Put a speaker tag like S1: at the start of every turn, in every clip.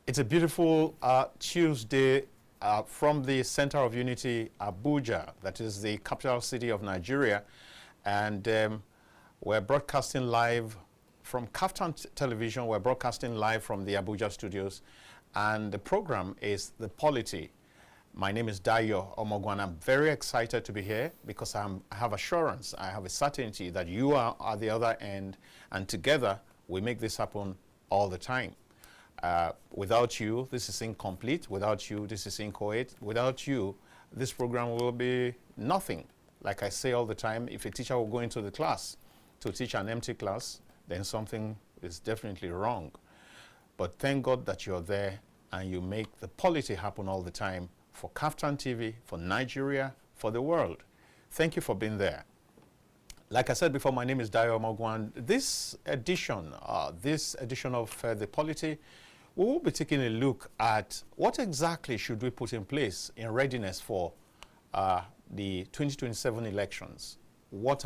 S1: It's a beautiful Tuesday from the Center of Unity, Abuja, that is the capital city of Nigeria. And we're broadcasting live from KAFTAN Television. We're broadcasting live from the Abuja studios. And the program is the Polity. My name is Dayo Omoogun. I'm very excited to be here because I have assurance, I have a certainty that you are at the other end, and together we make this happen all the time. Without you, this is incomplete. Without you, this is inchoate. Without you, this program will be nothing. Like I say all the time, if a teacher will go into the class to teach an empty class, then something is definitely wrong. But thank God that you're there and you make the Polity happen all the time for KAFTAN TV, for Nigeria, for the world. Thank you for being there. Like I said before, my name is Dayo Omoogun. This edition of the Polity, we will be taking a look at what exactly should we put in place in readiness for the 2027 elections. What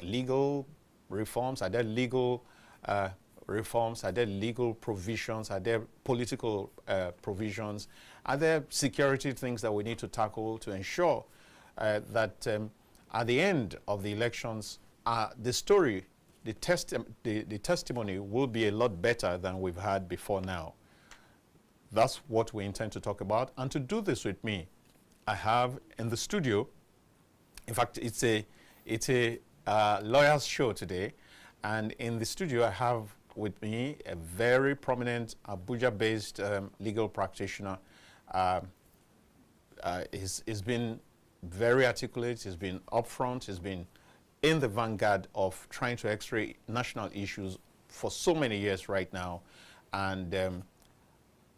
S1: legal reforms? Are there legal reforms? Are there legal provisions? Are there political provisions? Are there security things that we need to tackle to ensure that at the end of the elections, the story, the testimony will be a lot better than we've had before now? That's what we intend to talk about. And to do this with me, I have in the studio, in fact, it's a lawyer's show today. And in the studio, I have with me a very prominent Abuja-based legal practitioner. He's been very articulate, he's been upfront, he's been in the vanguard of trying to x-ray national issues for so many years right now. And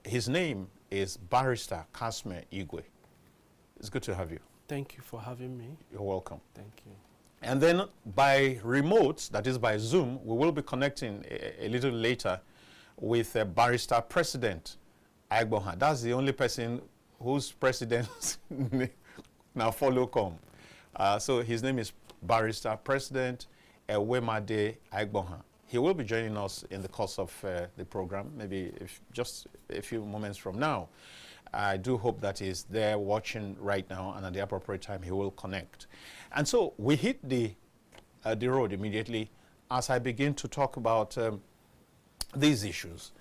S1: his name is Barrister Casmir Igwe. It's good to have you.
S2: Thank you for having me.
S1: You're welcome.
S2: Thank you.
S1: And then by remote, that is by Zoom, we will be connecting a little later with Barrister President Aigbokhan. That's the only person whose president now follow come. So his name is Barrister President Igwe Aigbokhan. He will be joining us in the course of the program, maybe just a few moments from now. I do hope that he's there watching right now, and at the appropriate time he will connect. And so we hit the road immediately as I begin to talk about these issues.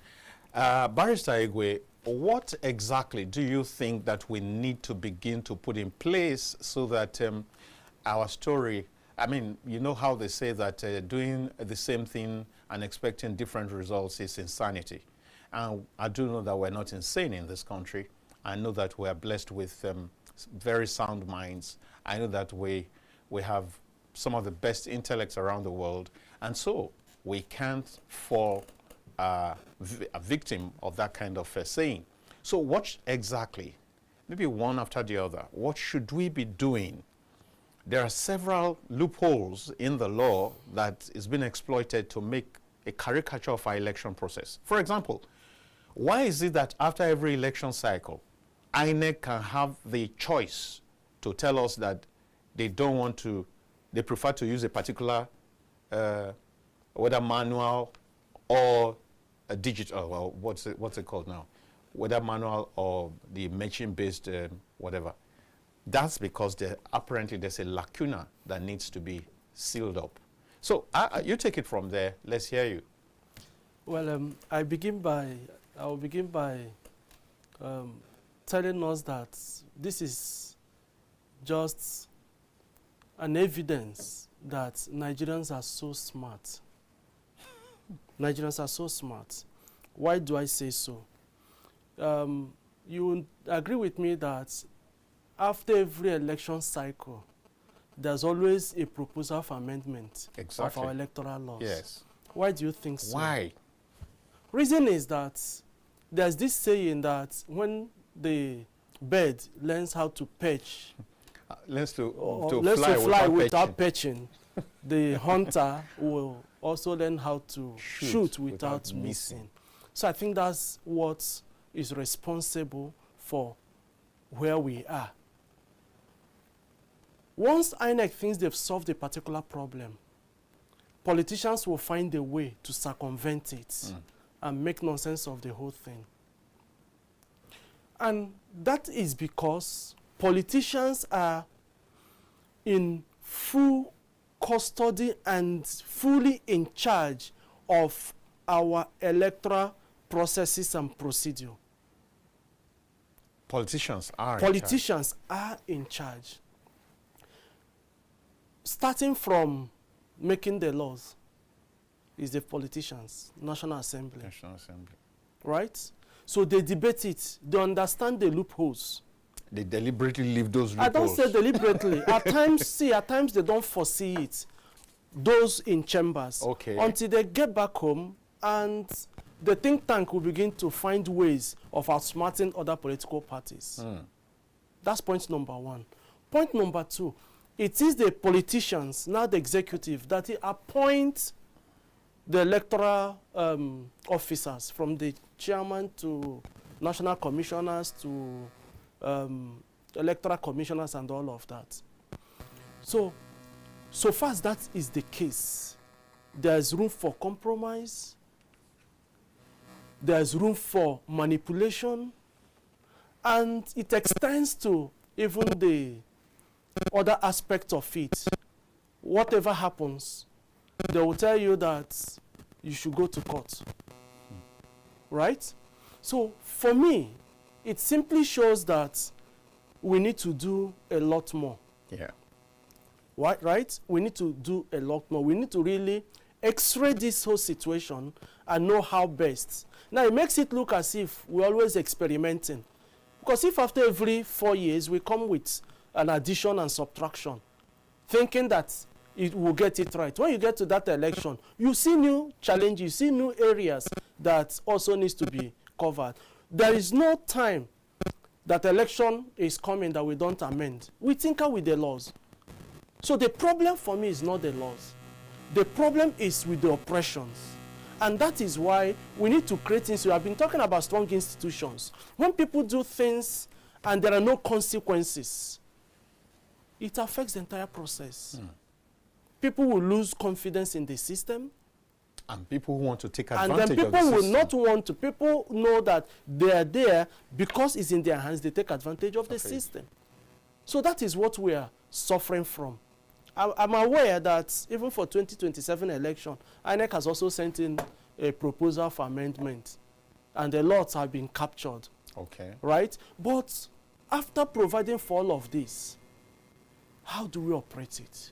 S1: Barrister Igwe, what exactly do you think that we need to begin to put in place so that our story, I mean, you know how they say that doing the same thing and expecting different results is insanity. And I do know that we're not insane in this country. I know that we are blessed with very sound minds. I know that we have some of the best intellects around the world. And so we can't fall a victim of that kind of saying. So what exactly, maybe one after the other, what should we be doing? There are several loopholes in the law that is being exploited to make a caricature of our election process. For example, why is it that after every election cycle, INEC can have the choice to tell us that they don't want to, they prefer to use a particular, whether manual or a digital, well, what's it called now? Whether manual or the machine-based whatever. That's because apparently there's a lacuna that needs to be sealed up. So you take it from there. Let's hear you.
S2: Well, I'll begin by telling us that this is just an evidence that Nigerians are so smart. Nigerians are so smart. Why do I say so? You agree with me that after every election cycle, there's always a proposal for amendment of our electoral laws.
S1: Yes.
S2: Why do you think so?
S1: Why?
S2: Reason is that there's this saying that when the bird learns how to perch,
S1: learns to fly
S2: without perching, the hunter will also learn how to shoot without missing. So I think that's what is responsible for where we are. Once INEC thinks they've solved a particular problem, politicians will find a way to circumvent it and make nonsense of the whole thing. And that is because politicians are in full custody and fully in charge of our electoral processes and procedure.
S1: Politicians are
S2: in charge. Starting from making the laws is the politicians, National Assembly.
S1: National Assembly.
S2: Right? So they debate it. They understand the loopholes.
S1: They deliberately leave those loopholes.
S2: I don't say deliberately. At times they don't foresee it. Those in chambers.
S1: Okay.
S2: Until they get back home and the think tank will begin to find ways of outsmarting other political parties. That's point number one. Point number two, it is the politicians, not the executive, that appoint the electoral officers, from the chairman to national commissioners to electoral commissioners and all of that. So far as that is the case, there's room for compromise, there's room for manipulation, and it extends to even the other aspect of it. Whatever happens, they will tell you that you should go to court. Right? So for me, it simply shows that we need to do a lot more.
S1: Yeah.
S2: Right? We need to do a lot more. We need to really x-ray this whole situation and know how best. Now, it makes it look as if we're always experimenting. Because if after every 4 years we come with an addition and subtraction, thinking that it will get it right, when you get to that election, you see new challenges, you see new areas that also needs to be covered. There is no time that election is coming that we don't amend. We tinker with the laws. So the problem for me is not the laws. The problem is with the oppressions. And that is why we need to create things. We have been talking about strong institutions. When people do things and there are no consequences, it affects the entire process. People will lose confidence in the system.
S1: And people who want to take advantage of the system.
S2: And then people will not want to. People know that they are there because it's in their hands. They take advantage of the system. So that is what we are suffering from. I'm aware that even for 2027 election, INEC has also sent in a proposal for amendment. And a lot have been captured.
S1: Okay.
S2: Right? But after providing for all of this, how do we operate it?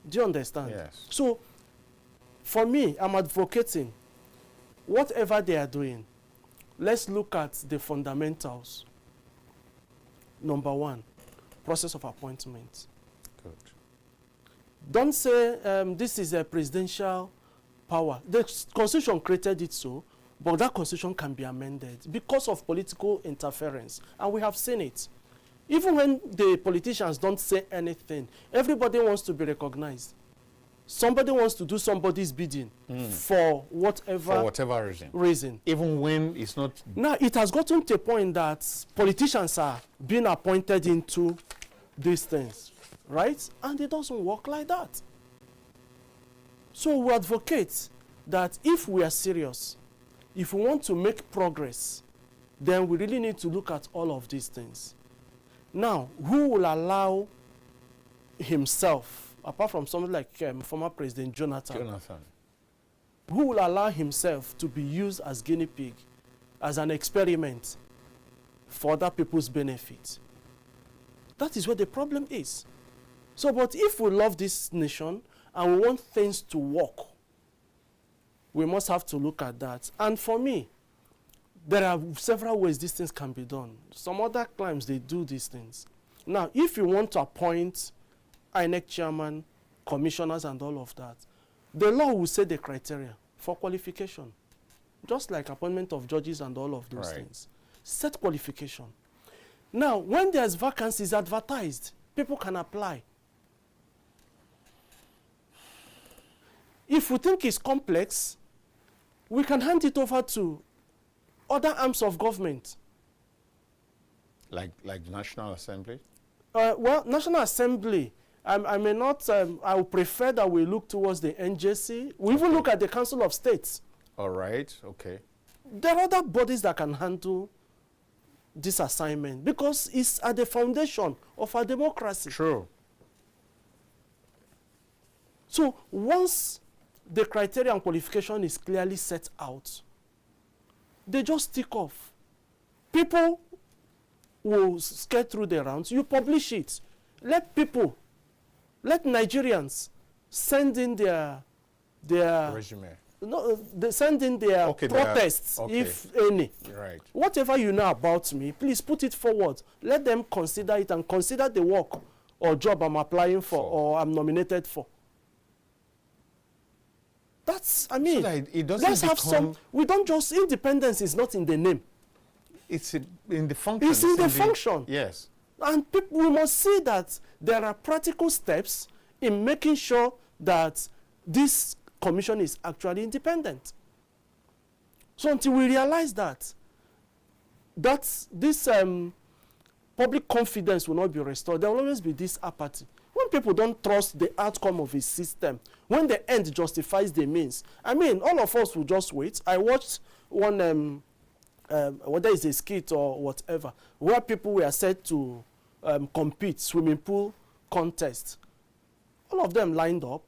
S2: Do you understand?
S1: Yes.
S2: So, for me, I'm advocating whatever they are doing, let's look at the fundamentals. Number one, process of appointment.
S1: Good.
S2: Don't say this is a presidential power. The Constitution created it so, but that Constitution can be amended because of political interference. And we have seen it. Even when the politicians don't say anything, everybody wants to be recognized. Somebody wants to do somebody's bidding for whatever reason. Even when it's not. Now, it has gotten to a point that politicians are being appointed into these things, right? And it doesn't work like that. So we advocate that if we are serious, if we want to make progress, then we really need to look at all of these things. Now, who will allow himself, apart from someone like former President Jonathan, who will allow himself to be used as guinea pig, as an experiment for other people's benefit? That is where the problem is. So, but if we love this nation and we want things to work, we must have to look at that. And for me, there are several ways these things can be done. Some other climes, they do these things. Now, if you want to appoint INEC chairman, commissioners, and all of that, the law will set the criteria for qualification. Just like appointment of judges and all of those things. Set qualification. Now, when there's vacancies advertised, people can apply. If we think it's complex, we can hand it over to other arms of government.
S1: Like the National Assembly?
S2: Well, National Assembly, I may not, I would prefer that we look towards the NJC. We even look at the Council of States.
S1: All right, okay.
S2: There are other bodies that can handle this assignment because it's at the foundation of our democracy.
S1: True.
S2: So once the criteria and qualification is clearly set out, they just tick off. People will skate through the rounds. You publish it. Let Nigerians send in their
S1: resume.
S2: No, they send in their protests, if any.
S1: Right.
S2: Whatever you know about me, please put it forward. Let them consider it and consider the work or job I'm applying for or I'm nominated for. That's, I mean, so
S1: it doesn't
S2: let's have some, we don't just, independence is not in the name.
S1: It's in the function.
S2: It's in the function.
S1: Yes.
S2: And people, we must see that there are practical steps in making sure that this commission is actually independent. So until we realize that this public confidence will not be restored, there will always be this apathy. When people don't trust the outcome of a system, when the end justifies the means, I mean, all of us will just wait. I watched one, whether it's a skit or whatever, where people were said to compete, swimming pool contest. All of them lined up,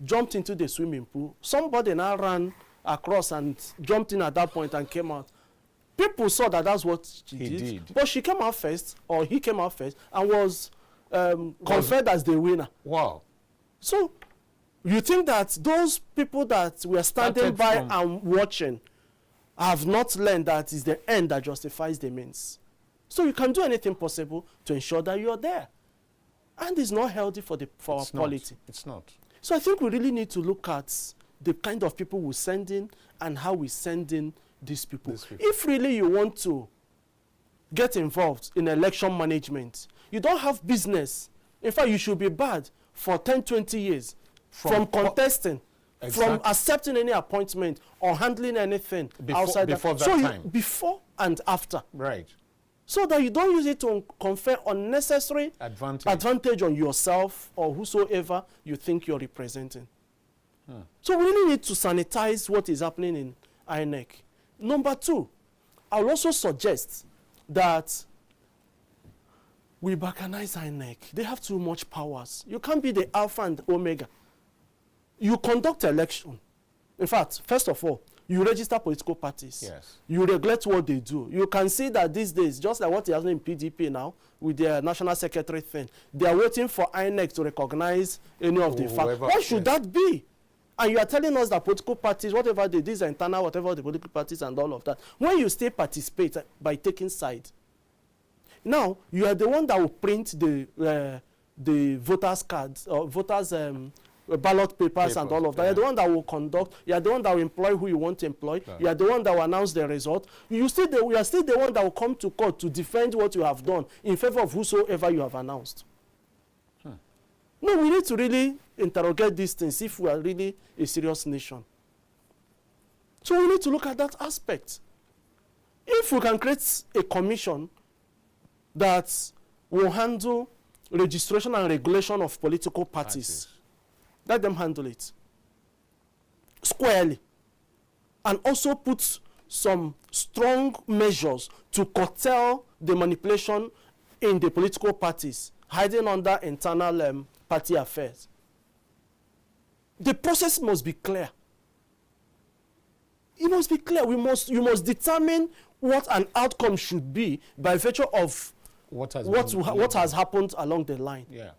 S2: jumped into the swimming pool. Somebody now ran across and jumped in at that point and came out. People saw that that's what she did. But she came out first, or he came out first, and was conferred as the winner.
S1: Wow.
S2: So you think that those people that were standing by and watching have not learned that it's the end that justifies the means. So you can do anything possible to ensure that you're there. And it's not healthy for our polity.
S1: It's not.
S2: So I think we really need to look at the kind of people we send in and how we send in these people. If really you want to get involved in election management, you don't have business. In fact, you should be barred for 10, 20 years from contesting, from accepting any appointment or handling anything outside
S1: before that time.
S2: Before and after.
S1: Right.
S2: So that you don't use it to confer unnecessary advantage on yourself or whosoever you think you're representing. So we really need to sanitize what is happening in INEC. Number two, I will also suggest that we balkanize INEC. They have too much powers. You can't be the alpha and omega. You conduct election. In fact, first of all, you register political parties.
S1: Yes.
S2: You regulate what they do. You can see that these days, just like what is happening in PDP now, with their national secretary thing, they are waiting for INEC to recognize any of the facts. Why should that be? And you are telling us that political parties, whatever they do, these are internal, whatever the political parties and all of that, when you still participate by taking side, now you are the one that will print the voters' cards or voters' ballot papers and all of that. You're the one that will conduct. You're the one that will employ who you want to employ. You're the one that will announce the result. We are still the one that will come to court to defend what you have done in favor of whosoever you have announced. No, we need to really interrogate these things if we are really a serious nation. So we need to look at that aspect. If we can create a commission that will handle registration and regulation of political parties. Let them handle it squarely. And also put some strong measures to curtail the manipulation in the political parties, hiding under internal party affairs. The process must be clear. It must be clear. You must determine what an outcome should be by virtue of what has happened along the line.
S1: Yeah.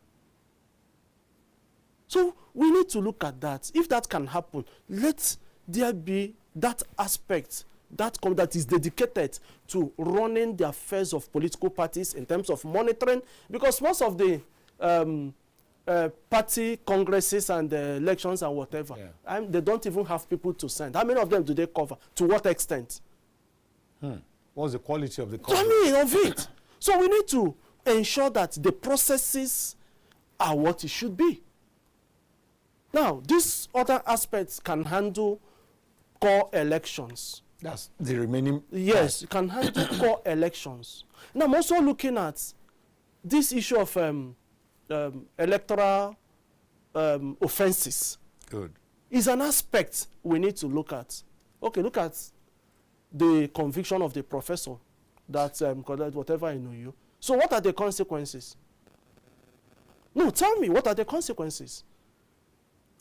S2: So we need to look at that. If that can happen, let there be that aspect that is dedicated to running the affairs of political parties in terms of monitoring, because most of the party congresses and elections and whatever, they don't even have people to send. How many of them do they cover? To what extent?
S1: What's the quality of the coverage?
S2: I mean, of it. So we need to ensure that the processes are what it should be. Now, these other aspects can handle core elections.
S1: That's the remaining.
S2: Yes, you can handle core elections. Now, I'm also looking at this issue of electoral offenses.
S1: Good.
S2: Is an aspect we need to look at. Okay, look at the conviction of the professor that collect whatever I know you. So what are the consequences? No, tell me, what are the consequences?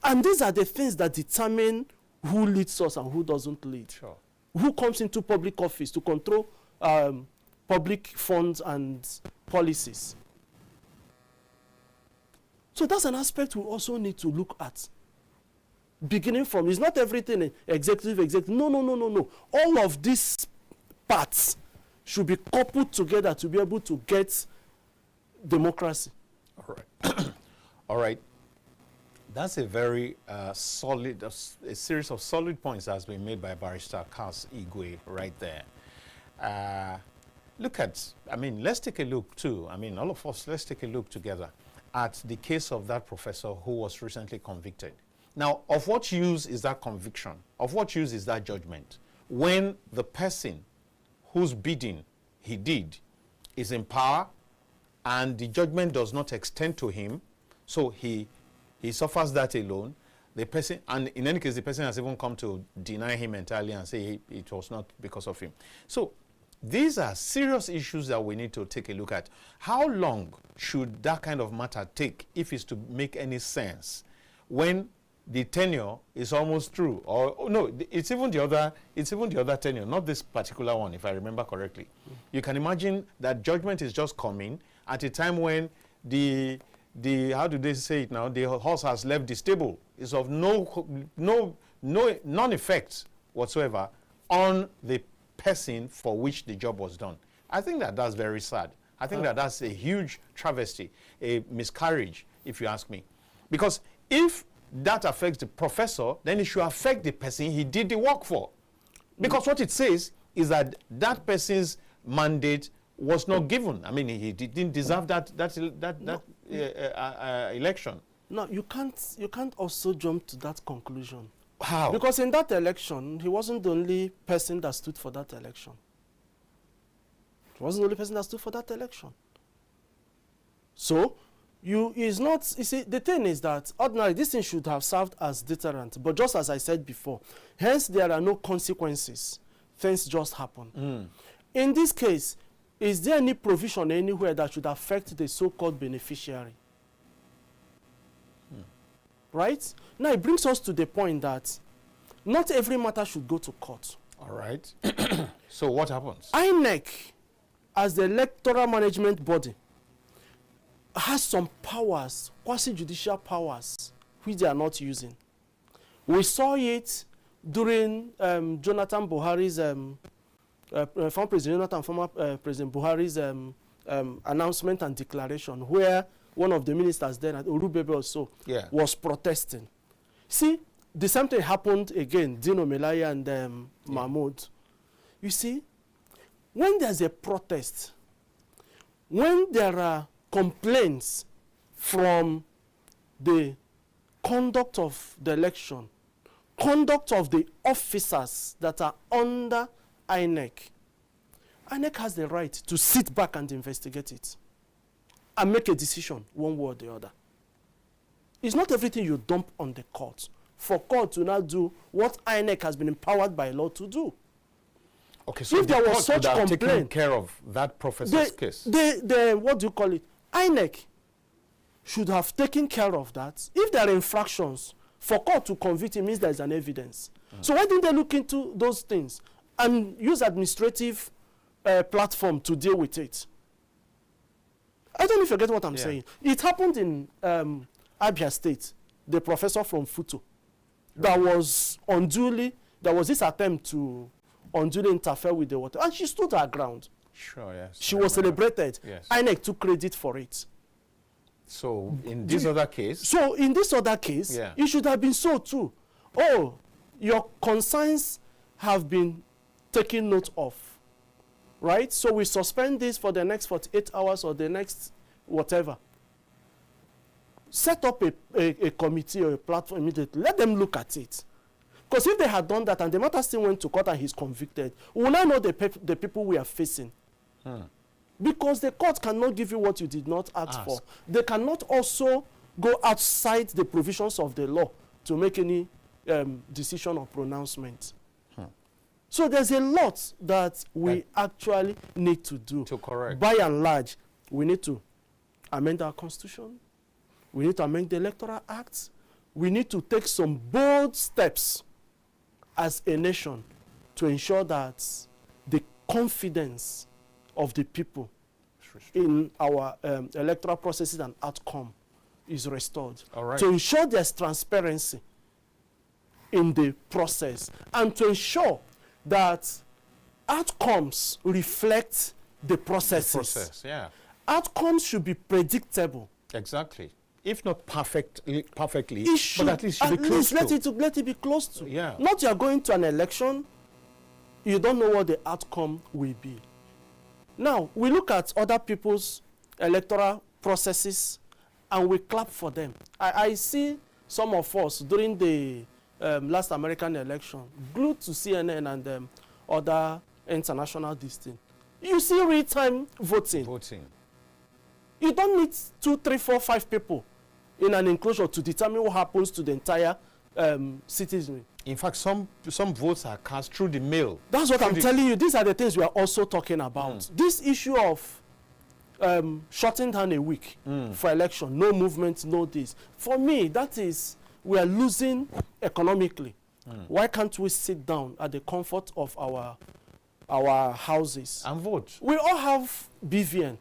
S2: And these are the things that determine who leads us and who doesn't lead.
S1: Sure.
S2: Who comes into public office to control public funds and policies. So that's an aspect we also need to look at. Beginning from, it's not everything executive. No. All of these parts should be coupled together to be able to get democracy.
S1: All right. All right. That's a very solid, a series of solid points that has been made by Barrister Igwe right there. Let's take a look too. All of us, let's take a look together at the case of that professor who was recently convicted. Now, of what use is that conviction? Of what use is that judgment? When the person whose bidding he did is in power and the judgment does not extend to him, so he suffers that alone. The person, and in any case, the person has even come to deny him entirely and say it was not because of him. So these are serious issues that we need to take a look at. How long should that kind of matter take if it's to make any sense when the tenure is almost through? Or no, it's even the other tenure, not this particular one, if I remember correctly. You can imagine that judgment is just coming at a time when the how do they say it now? The horse has left the stable. It's of non-effect whatsoever on the person for which the job was done. I think that that's very sad. I think that that's a huge travesty, a miscarriage, if you ask me. Because if that affects the professor, then it should affect the person he did the work for. Because what it says is that that person's mandate was not given. He didn't deserve that election.
S2: No, you can't also jump to that conclusion.
S1: How?
S2: Because in that election, he wasn't the only person that stood for that election. He wasn't the only person that stood for that election. So, you see, the thing is that ordinarily this thing should have served as deterrent, but just as I said before, hence there are no consequences. Things just happen. In this case, is there any provision anywhere that should affect the so-called beneficiary? Right? Now it brings us to the point that not every matter should go to court.
S1: All right. So what happens?
S2: INEC, as the electoral management body, has some powers, quasi-judicial powers, which they are not using. We saw it during Jonathan Buhari's, former President Jonathan, former President Buhari's announcement and declaration, where one of the ministers then, Orubebe also, was protesting. See, the same thing happened again, Dino Melaya and Mahmoud. You see, when there's a protest, when there are complaints from the conduct of the election, conduct of the officers that are under INEC, INEC has the right to sit back and investigate it and make a decision one way or the other. It's not everything you dump on the court for court to now do what INEC has been empowered by law to do.
S1: Okay, so
S2: if there was such complaint,
S1: taken care of that professor's case.
S2: What do you call it? INEC should have taken care of that. If there are infractions, for court to convict him means there is an evidence. So why didn't they look into those things and use administrative platform to deal with it? I don't know if you get what I'm saying. It happened in Abia State, the professor from Futo, that was unduly, there was this attempt to unduly interfere with the water, and she stood her ground.
S1: Sure, yes.
S2: She was celebrated.
S1: Yes.
S2: INEC took credit for it.
S1: So in this other case?
S2: So in this other case, it should have been so too. Oh, your concerns have been taken note of, right? So we suspend this for the next 48 hours or the next whatever. Set up a committee or a platform immediately. Let them look at it. Because if they had done that and the matter still went to court and he's convicted, we will now know the people we are facing. Because the court cannot give you what you did not ask for. They cannot also go outside the provisions of the law to make any decision or pronouncement. So there's a lot that we actually need to do.
S1: To correct.
S2: By and large, we need to amend our constitution. We need to amend the Electoral Act. We need to take some bold steps as a nation to ensure that the confidence of the people in our electoral processes and outcome is restored.
S1: All right.
S2: To ensure there's transparency in the process and to ensure that outcomes reflect the processes.
S1: The process, yeah.
S2: Outcomes should be predictable.
S1: Exactly. If not perfectly,
S2: It should,
S1: but at least should be close to.
S2: Let it be close to.
S1: Yeah.
S2: Not you are going to an election, you don't know what the outcome will be. Now, we look at other people's electoral processes and we clap for them. I see some of us during the last American election glued to CNN and other international distinct. You see real-time voting. You don't need 2, 3, 4, 5 people in an enclosure to determine what happens to the entire citizenry. In
S1: fact, some votes are cast through the mail.
S2: That's what I'm telling you. These are the things we are also talking about. This issue of shutting down a week for election, no movement, no this. For me, that is, we are losing economically. Why can't we sit down at the comfort of our houses
S1: and vote?
S2: We all have BVN.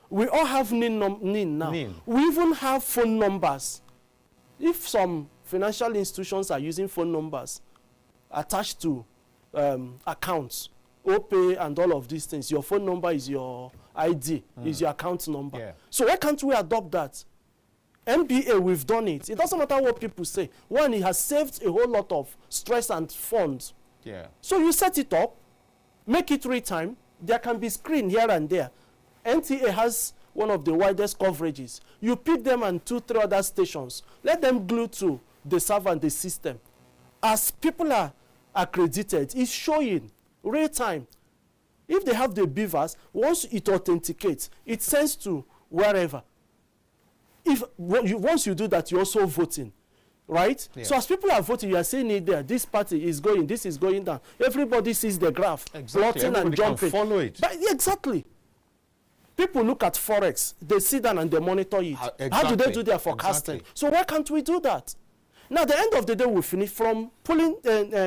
S2: We all have NIN now. We even have phone numbers. If some financial institutions are using phone numbers attached to accounts, OPay and all of these things, your phone number is your ID, is your account number. Yeah. So why can't we adopt that? NBA, we've done it. It doesn't matter what people say. One, it has saved a whole lot of stress and funds.
S1: Yeah.
S2: So you set it up, make it real time. There can be screen here and there. NTA has one of the widest coverages. You pick them and 2, 3 other stations. Let them glue to the server and the system. As people are accredited, it's showing real time. If they have the beavers, once it authenticates, it sends to wherever. Once you do that, you're also voting, right? Yeah. So as people are voting, you are seeing it there. This party is going, this is going down. Everybody sees the graph, plotting and jumping.
S1: Can follow it.
S2: But exactly. People look at Forex, they sit down and they monitor it. Exactly. How do they do their forecasting? Exactly. So why can't we do that? Now, at the end of the day, we finish from pulling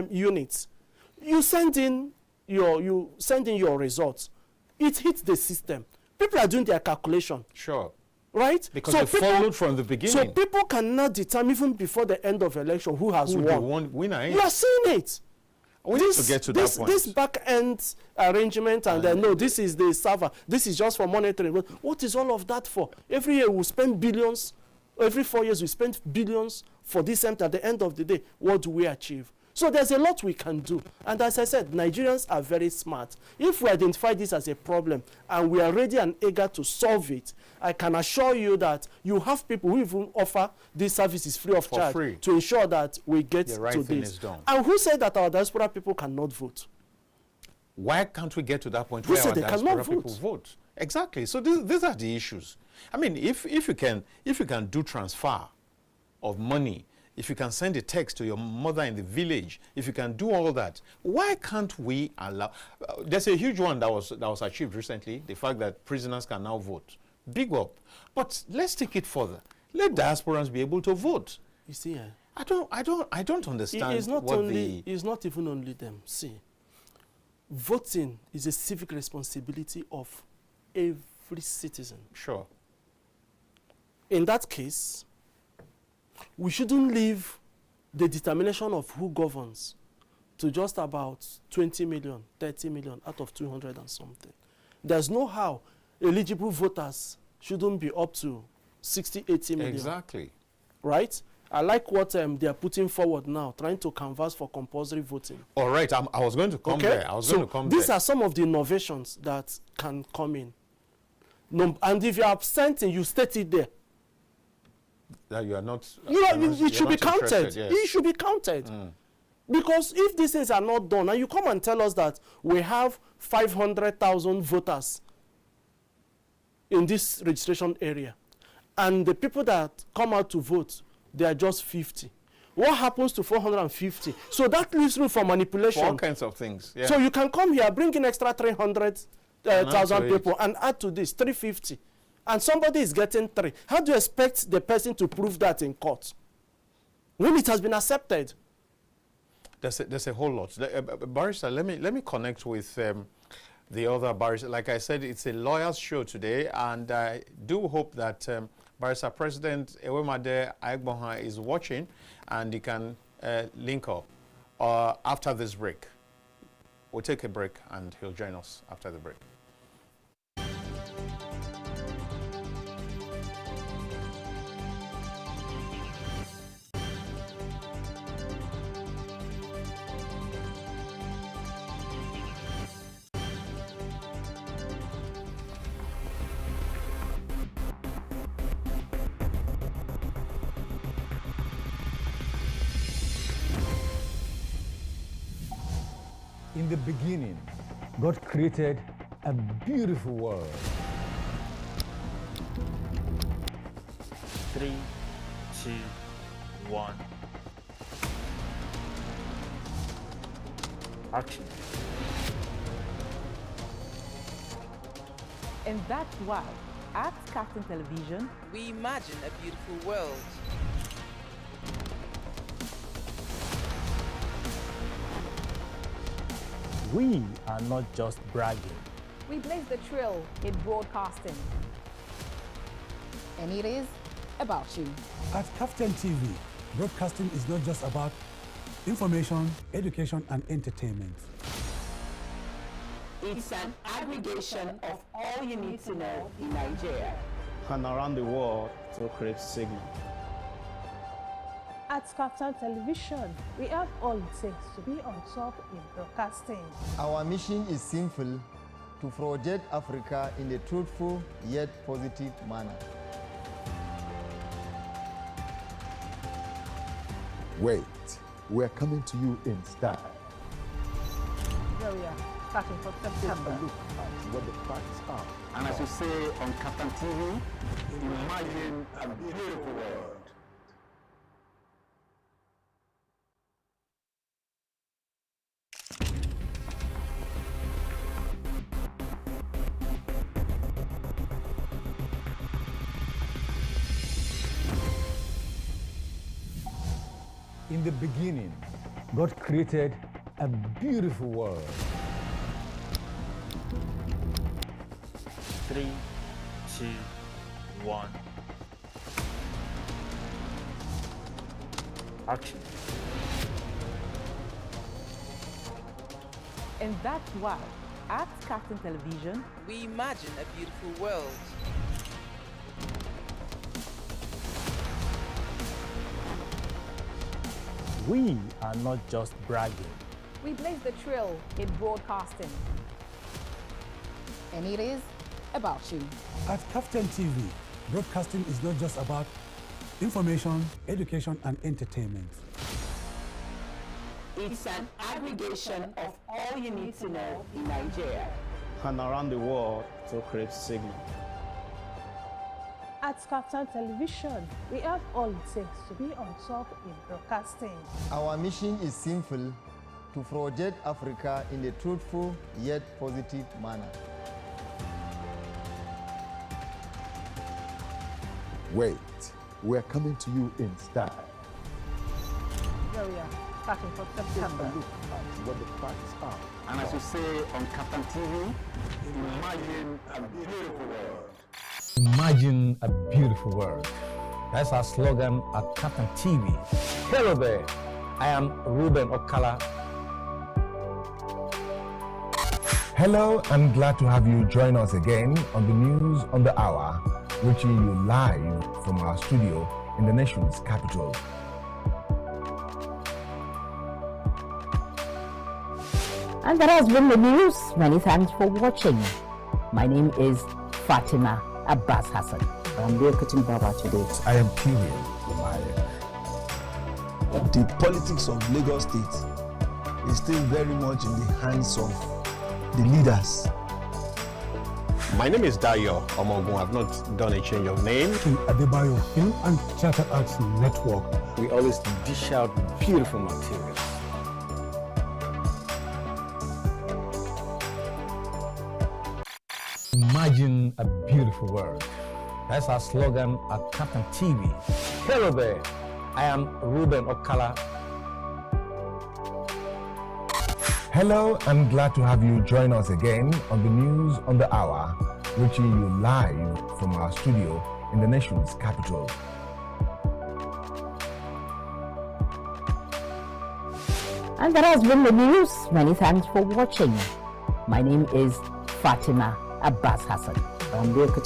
S2: units. You send in your results. It hits the system. People are doing their calculation.
S1: Sure.
S2: Right?
S1: Because so they followed from the beginning.
S2: So people cannot determine even before the end of election who has won.
S1: Winner, eh?
S2: You are seeing it.
S1: We need to get to that point.
S2: This back-end arrangement and no, this is the server. This is just for monitoring. What is all of that for? Every year we spend billions. Every 4 years we spend billions for this empty. At the end of the day, what do we achieve? So there's a lot we can do. And as I said, Nigerians are very smart. If we identify this as a problem and we are ready and eager to solve it, I can assure you that you have people who even offer these services free of charge to ensure that we get to this. And who said that our diaspora people cannot vote?
S1: Why can't we get to that point where our diaspora people vote? Exactly. So these are the issues. I mean, if you can do transfer of money, if you can send a text to your mother in the village, if you can do all that, why can't we allow? There's a huge one that was achieved recently, the fact that prisoners can now vote. Big up. But let's take it further. Let diasporans be able to vote.
S2: You see,
S1: I don't understand.
S2: It's not even only them. See, voting is a civic responsibility of every citizen.
S1: Sure.
S2: In that case, we shouldn't leave the determination of who governs to just about 20 million, 30 million out of 200 and something. There's no how eligible voters shouldn't be up to 60, 80 million.
S1: Exactly.
S2: Right? I like what they are putting forward now, trying to canvass for compulsory voting.
S1: All right, I was going to come there.
S2: These are some of the innovations that can come in. And if you're absenting, you state it there.
S1: That you are not.
S2: It should be counted. Yes. It should be counted. Because if these things are not done, and you come and tell us that we have 500,000 voters in this registration area, and the people that come out to vote, they are just 50. What happens to 450? So that leaves room for manipulation.
S1: For all kinds of things. Yeah.
S2: So you can come here, bring in extra 300,000 people and add to this 350. And somebody is getting 3. How do you expect the person to prove that in court when it has been accepted?
S1: There's a whole lot. Barrister, let me connect with the other barrister. Like I said, it's a lawyer's show today, and I do hope that Barrister President Ewemade Aigbokhan is watching, and he can link up after this break. We'll take a break, and he'll join us after the break.
S3: In the beginning, God created a beautiful world.
S4: 3, 2, 1. Action.
S5: And that's why, at KAFTAN Television,
S6: we imagine a beautiful world.
S7: We are not just bragging.
S5: we blaze the trail in broadcasting. And it is about you.
S8: At KAFTAN TV, broadcasting is not just about information, education, and entertainment.
S9: It's an aggregation of all you need to know in Nigeria
S10: and around the world to create signal.
S11: At KAFTAN Television, we have all it takes to be on top in broadcasting.
S12: Our mission is simple: to project Africa in a truthful yet positive manner.
S13: Wait, we're coming to you in style.
S11: Here we are, starting from September.
S13: Have a look at what the facts are.
S14: And as you say on KAFTAN TV, imagine a beautiful world.
S3: In the beginning, God created a beautiful world.
S4: 3, 2, 1. Action.
S5: And that's why, at KAFTAN Television,
S6: we imagine a beautiful world.
S7: We are not just bragging.
S5: we blaze the trail in broadcasting. And it is about you.
S8: At KAFTAN TV, broadcasting is not just about information, education, and entertainment.
S9: It's an aggregation of all you need to know in Nigeria
S10: and around the world to create signal.
S11: At KAFTAN Television, we have all it takes to be on top in broadcasting.
S12: Our mission is simple: to project Africa in a truthful yet positive manner.
S13: Wait, we're coming to you in style.
S11: Here we are, starting from September.
S13: Have a look at what the facts are.
S14: And as you say on KAFTAN TV, imagine a beautiful world.
S3: Imagine a beautiful world. That's our slogan at KAFTAN TV. Hello there, I am Ruben Okala.
S15: Hello, I'm glad to have you join us again on the News on the Hour, reaching you live from our studio in the nation's capital.
S16: And that has been the news. Many thanks for watching. My name is Fatima Abbas Hassan. I'm there cutting Baba today.
S15: I am Kirian Umaya.
S17: The politics of Lagos State is still very much in the hands of the leaders.
S1: My name is Dayo Omoogun. I've not done a change of name.
S8: To Adebayo Film and Theatre Arts Network.
S3: We always dish out beautiful materials. Imagine a beautiful world. That's our slogan at KAFTAN TV. Hello there, I am Ruben Okala.
S15: Hello, I'm glad to have you join us again on the News on the Hour, reaching you live from our studio in the nation's capital.
S16: And that has been the news. Many thanks for watching. My name is Fatima Abbas Hassan. I'm Barrister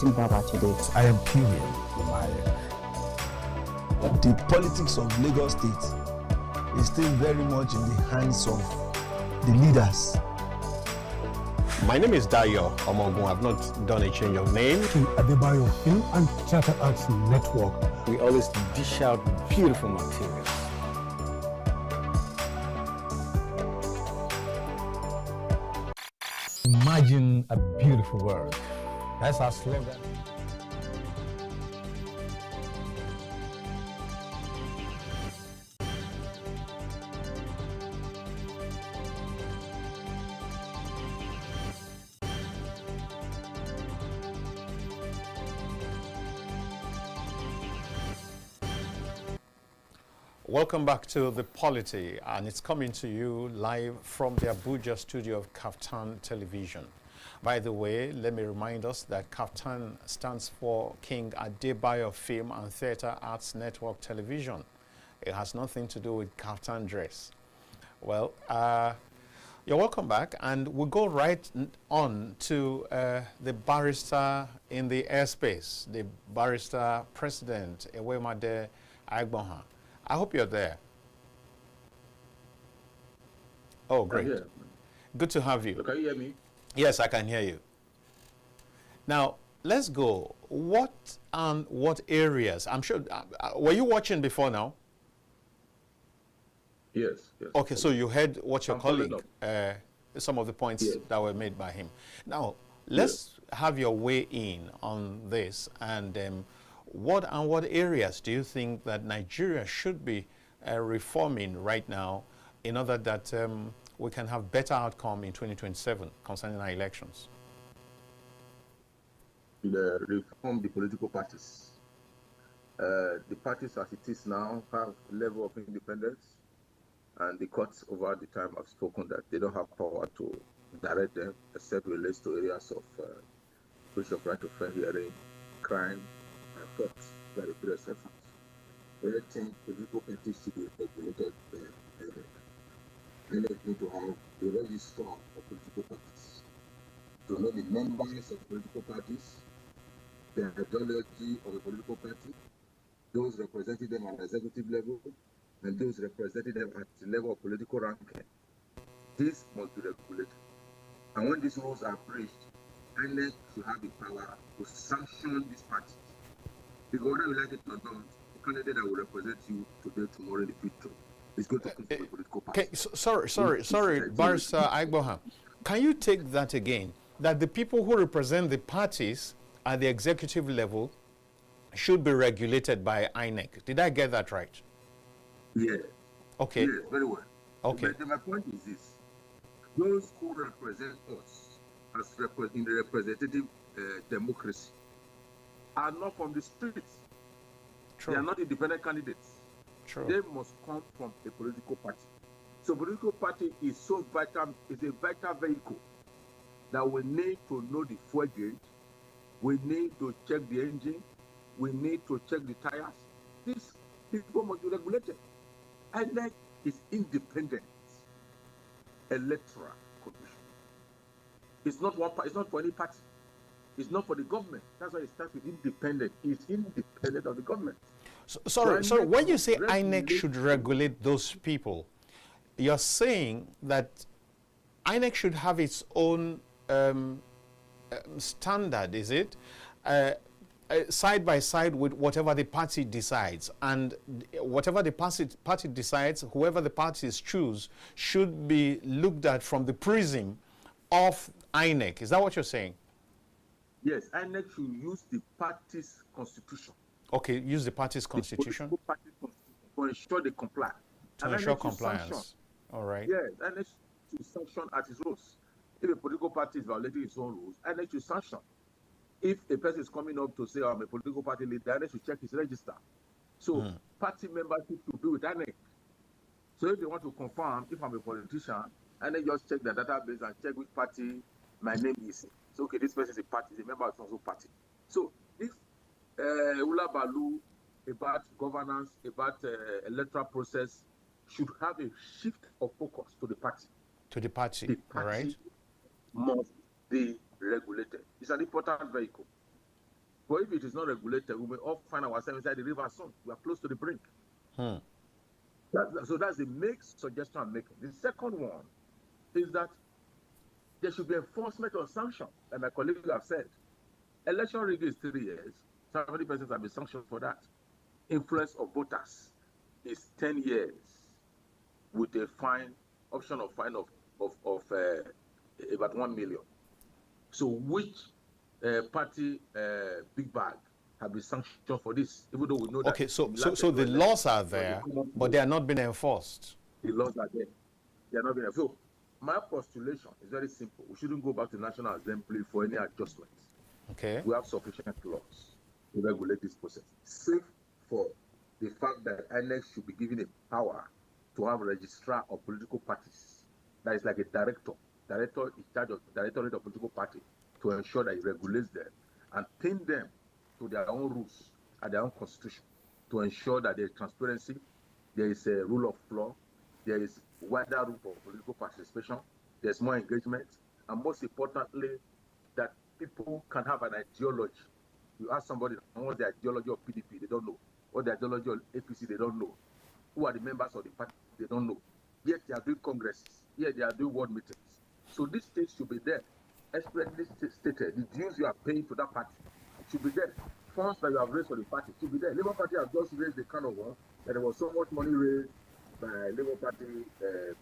S16: today.
S15: I am Tyrion.
S17: The politics of Lagos State is still very much in the hands of the leaders.
S1: My name is Dayo Omoogun. I've not done a change of name.
S8: To Adebayo Film and Theatre Arts Network.
S3: We always dish out beautiful materials. Imagine a beautiful world. That's our slogan.
S1: Welcome back to the Polity, and it's coming to you live from the Abuja studio of KAFTAN Television. By the way, let me remind us that KAFTAN stands for King Adebayo Film and Theatre Arts Network Television. It has nothing to do with KAFTAN dress. Well, you're welcome back, and we'll go right on to the barrister in the airspace, the barrister president, Igwe Aigbokhan. I hope you're there. Oh, great. Good to have you.
S18: Can you hear me?
S1: Yes, I can hear you. Now, let's go. What areas? I'm sure, were you watching before now?
S18: Yes. Yes.
S1: Okay, so you heard what your colleague, some of the points that were made by him. Now, let's have your way in on this, and what areas do you think that Nigeria should be reforming right now in order that we can have better outcome in 2027 concerning our elections?
S18: Reform the political parties. The parties as it is now have a level of independence, and the courts over the time have spoken that they don't have power to direct them except relates to areas of breach of right of fair hearing, crime, courts, very exceptions. I think political parties should be regulated. They need to have a register of political parties, to know the members of political parties, the ideology of a political party, those representing them at the executive level, and those representing them at the level of political ranking. This must be regulated. And when these rules are breached, NIC should have the power to sanction these parties. Because whether you like it or not, the candidate that will represent you today, tomorrow, in the future is going to come from a political party.
S1: Okay, sorry, Barrister Aigbokhan. Can you take that again? That the people who represent the parties at the executive level should be regulated by INEC. Did I get that right?
S18: Yeah.
S1: Okay.
S18: Yes, very well.
S1: Okay.
S18: But my point is this. Those who represent us as in the representative democracy are not from the streets.
S1: True.
S18: They are not independent candidates.
S1: True.
S18: They must come from a political party. So political party is so vital, is a vital vehicle that we need to know the fuel gauge, we need to check the engine, we need to check the tires. These people must be regulated. INEC is independent electoral commission. It's not one. It's not for any party. It's not for the government. That's why it starts with independent. It's independent of the government.
S1: Sorry. When you say INEC should regulate those people, you're saying that INEC should have its own standard, is it? Side by side with whatever the party decides, and whatever the party decides, whoever the parties choose should be looked at from the prism of INEC. Is that what you're saying?
S18: Yes, INEC should use the party's constitution.
S1: Okay, use the party's constitution.
S18: The party's constitution. to ensure they comply.
S1: To ensure compliance. All right.
S18: Yes, INEC should sanction at its rules. If a political party is violating its own rules, INEC should sanction. If a person is coming up to say, I'm a political party leader, INEC should check his register. So party membership should be with INEC. So if they want to confirm if I'm a politician, INEC just check the database and check which party my name is. So, okay, this person is a party, is a member of some party. So if Ula Balu about governance, about electoral process, should have a shift of focus to the party.
S1: To the party,
S18: the party
S1: all right?
S18: Must be regulated. It's an important vehicle. But if it is not regulated, we may all find ourselves inside the river soon. We are close to the brink. So that's the next suggestion I'm making. The second one is that there should be enforcement or sanction, like my colleagues have said. Election rigging is 3 years. 70% have been sanctioned for that. Influence of voters is 10 years with a fine, option of fine of about 1 million. So which party big bag have been sanctioned for this, even though we know that...
S1: Okay, so the laws are there, but they are not being enforced.
S18: The laws are there. They are not being enforced. So my postulation is very simple. We shouldn't go back to National Assembly for any adjustments.
S1: Okay.
S18: We have sufficient laws to regulate this process, save for the fact that INEC should be given a power to have a registrar of political parties. That is like a director. Director in charge of the directorate of political party to ensure that he regulates them and pin them to their own rules and their own constitution to ensure that there is transparency, there is a rule of law, there is wider room for political participation, there's more engagement, and most importantly, that people can have an ideology. You ask somebody what's the ideology of PDP, they don't know. What the ideology of APC, they don't know. Who are the members of the party, they don't know. Yet they are doing congresses, yet they are doing world meetings. So these things should be there. Expressly stated, the dues you are paying to that party should be there. Funds that you have raised for the party should be there. Labour Party has just raised the kind of one that there was so much money raised by Labour Party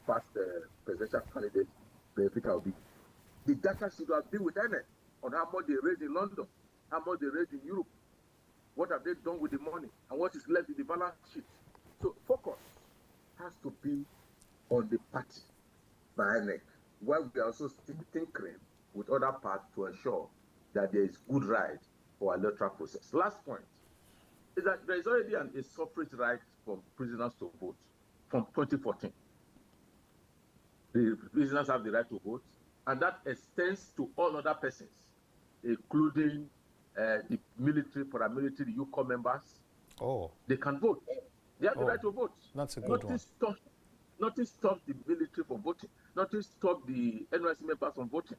S18: past presidential candidate, Benfica Obi. The data should have been with INEC on how much they raised in London, how much they raised in Europe, what have they done with the money, and what is left in the balance sheet. So focus has to be on the party by INEC, while we are also tinkering with other parts to ensure that there is good right for our electoral process. Last point is that there is already a suffrage right for prisoners to vote from 2014. The prisoners have the right to vote, and that extends to all other persons, including the military, paramilitary, UCO members.
S1: Oh.
S18: They can vote. They have the right to vote.
S1: That's a good one.
S18: Nothing stops the military from voting. Nothing stops the NYC members from voting.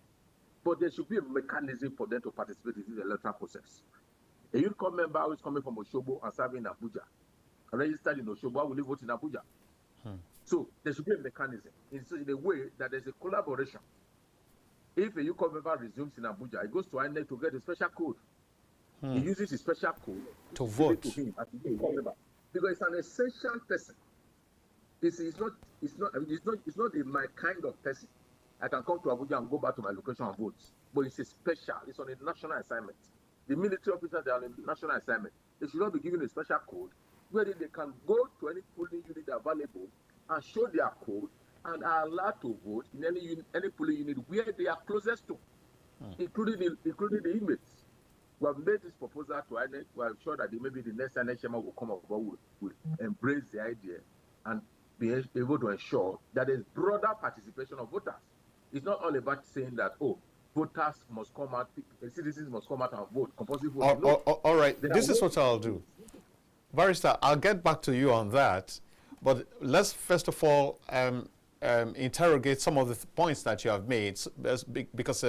S18: But there should be a mechanism for them to participate in the electoral process. A UCO member who is coming from Osogbo and serving in Abuja, registered in Osogbo, will vote in Abuja. So there should be a mechanism in a way that there's a collaboration. If a UCO member resumes in Abuja, he goes to INEC to get a special code. He uses his special code
S1: to vote
S18: to him as a UCO member, because it's an essential person. It's not my kind of person. I can come to Abuja and go back to my location and vote. But it's a special, it's on a national assignment. The military officers, they are on a national assignment. They should not be given a special code where they can go to any polling unit available and show their code and are allowed to vote in any polling unit where they are closest to, including the inmates. We have made this proposal to INEC. We are sure that maybe the next INEC chairman will come up will embrace the idea and be able to ensure that there is broader participation of voters. It's not all about saying that, voters must come out, citizens must come out and vote, compulsory vote.
S1: All right, this is what I'll do. Barrister, I'll get back to you on that, but let's first of all interrogate some of the points that you have made, because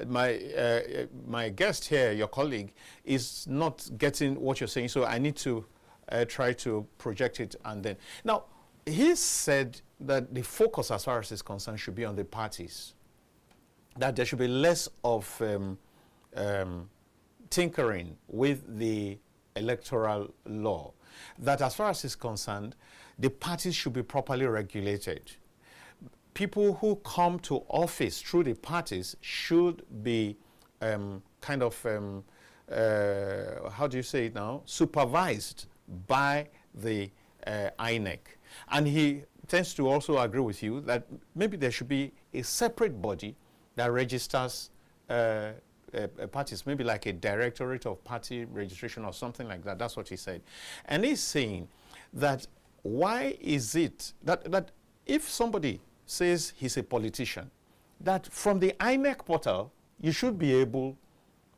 S1: my guest here, your colleague, is not getting what you're saying, so I need to try to project it. And then now, he said that the focus, as far as is concerned, should be on the parties, that there should be less of tinkering with the electoral law, that as far as is concerned, the parties should be properly regulated. People who come to office through the parties should be how do you say it now, supervised by the INEC. And he tends to also agree with you that maybe there should be a separate body that registers parties, maybe like a directorate of party registration or something like that. That's what he said. And he's saying that why is it that if somebody says he's a politician, that from the INEC portal, you should be able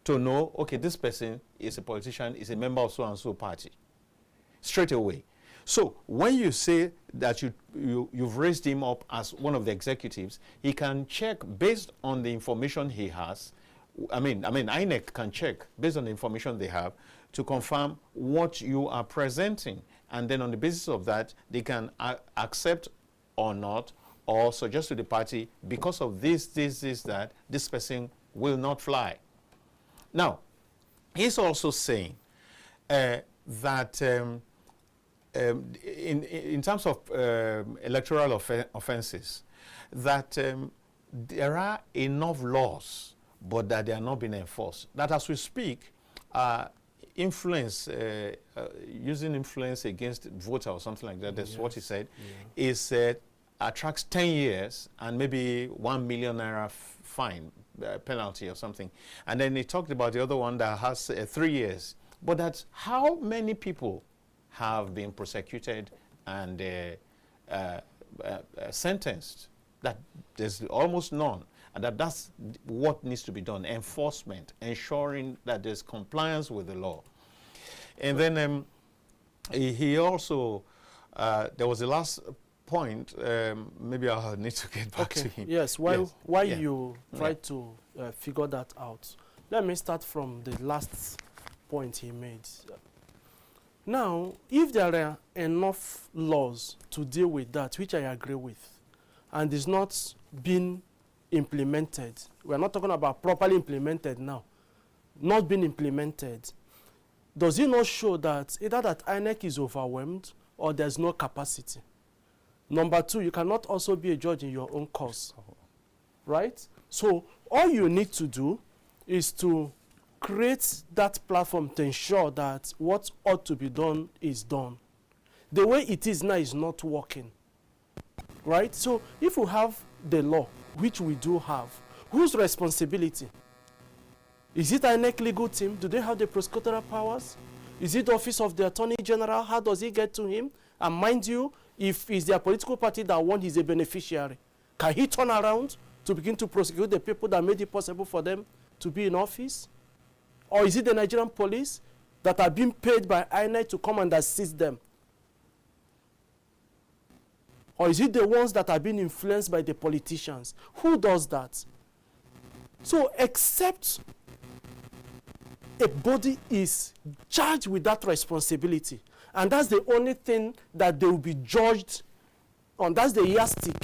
S1: to know, okay, this person is a politician, is a member of so-and-so party, straight away. So when you say that you've raised him up as one of the executives, he can check based on the information he has. I mean, INEC can check based on the information they have to confirm what you are presenting. And then on the basis of that, they can accept or not, or suggest to the party, because of this, that, this person will not fly. Now, he's also saying that in terms of electoral offenses, that there are enough laws, but that they are not being enforced. That as we speak, using influence against voter or something like that, that's what he said, is attracts 10 years and maybe 1 million naira fine, penalty or something. And then he talked about the other one that has 3 years. But that's how many people have been prosecuted and sentenced? That there's almost none. And that's what needs to be done, enforcement, ensuring that there's compliance with the law. And then he also, there was the last point, maybe I'll need to get back to him.
S2: Yes, while you try to figure that out, let me start from the last point he made. Now, if there are enough laws to deal with that, which I agree with, and is not being implemented, we're not talking about properly implemented now, not being implemented, does it not show that either that INEC is overwhelmed or there's no capacity? Number two, you cannot also be a judge in your own cause, right? So all you need to do is to create that platform to ensure that what ought to be done is done. The way it is now is not working, right? So if we have the law, which we do have, whose responsibility? Is it INEC legal team? Do they have the prosecutorial powers? Is it the office of the Attorney General? How does it get to him? And mind you, if it's their political party that won, he's a beneficiary. Can he turn around to begin to prosecute the people that made it possible for them to be in office? Or is it the Nigerian police that are being paid by INEC to come and assist them? Or is it the ones that are being influenced by the politicians? Who does that? So except a body is charged with that responsibility, and that's the only thing that they will be judged on, that's the yardstick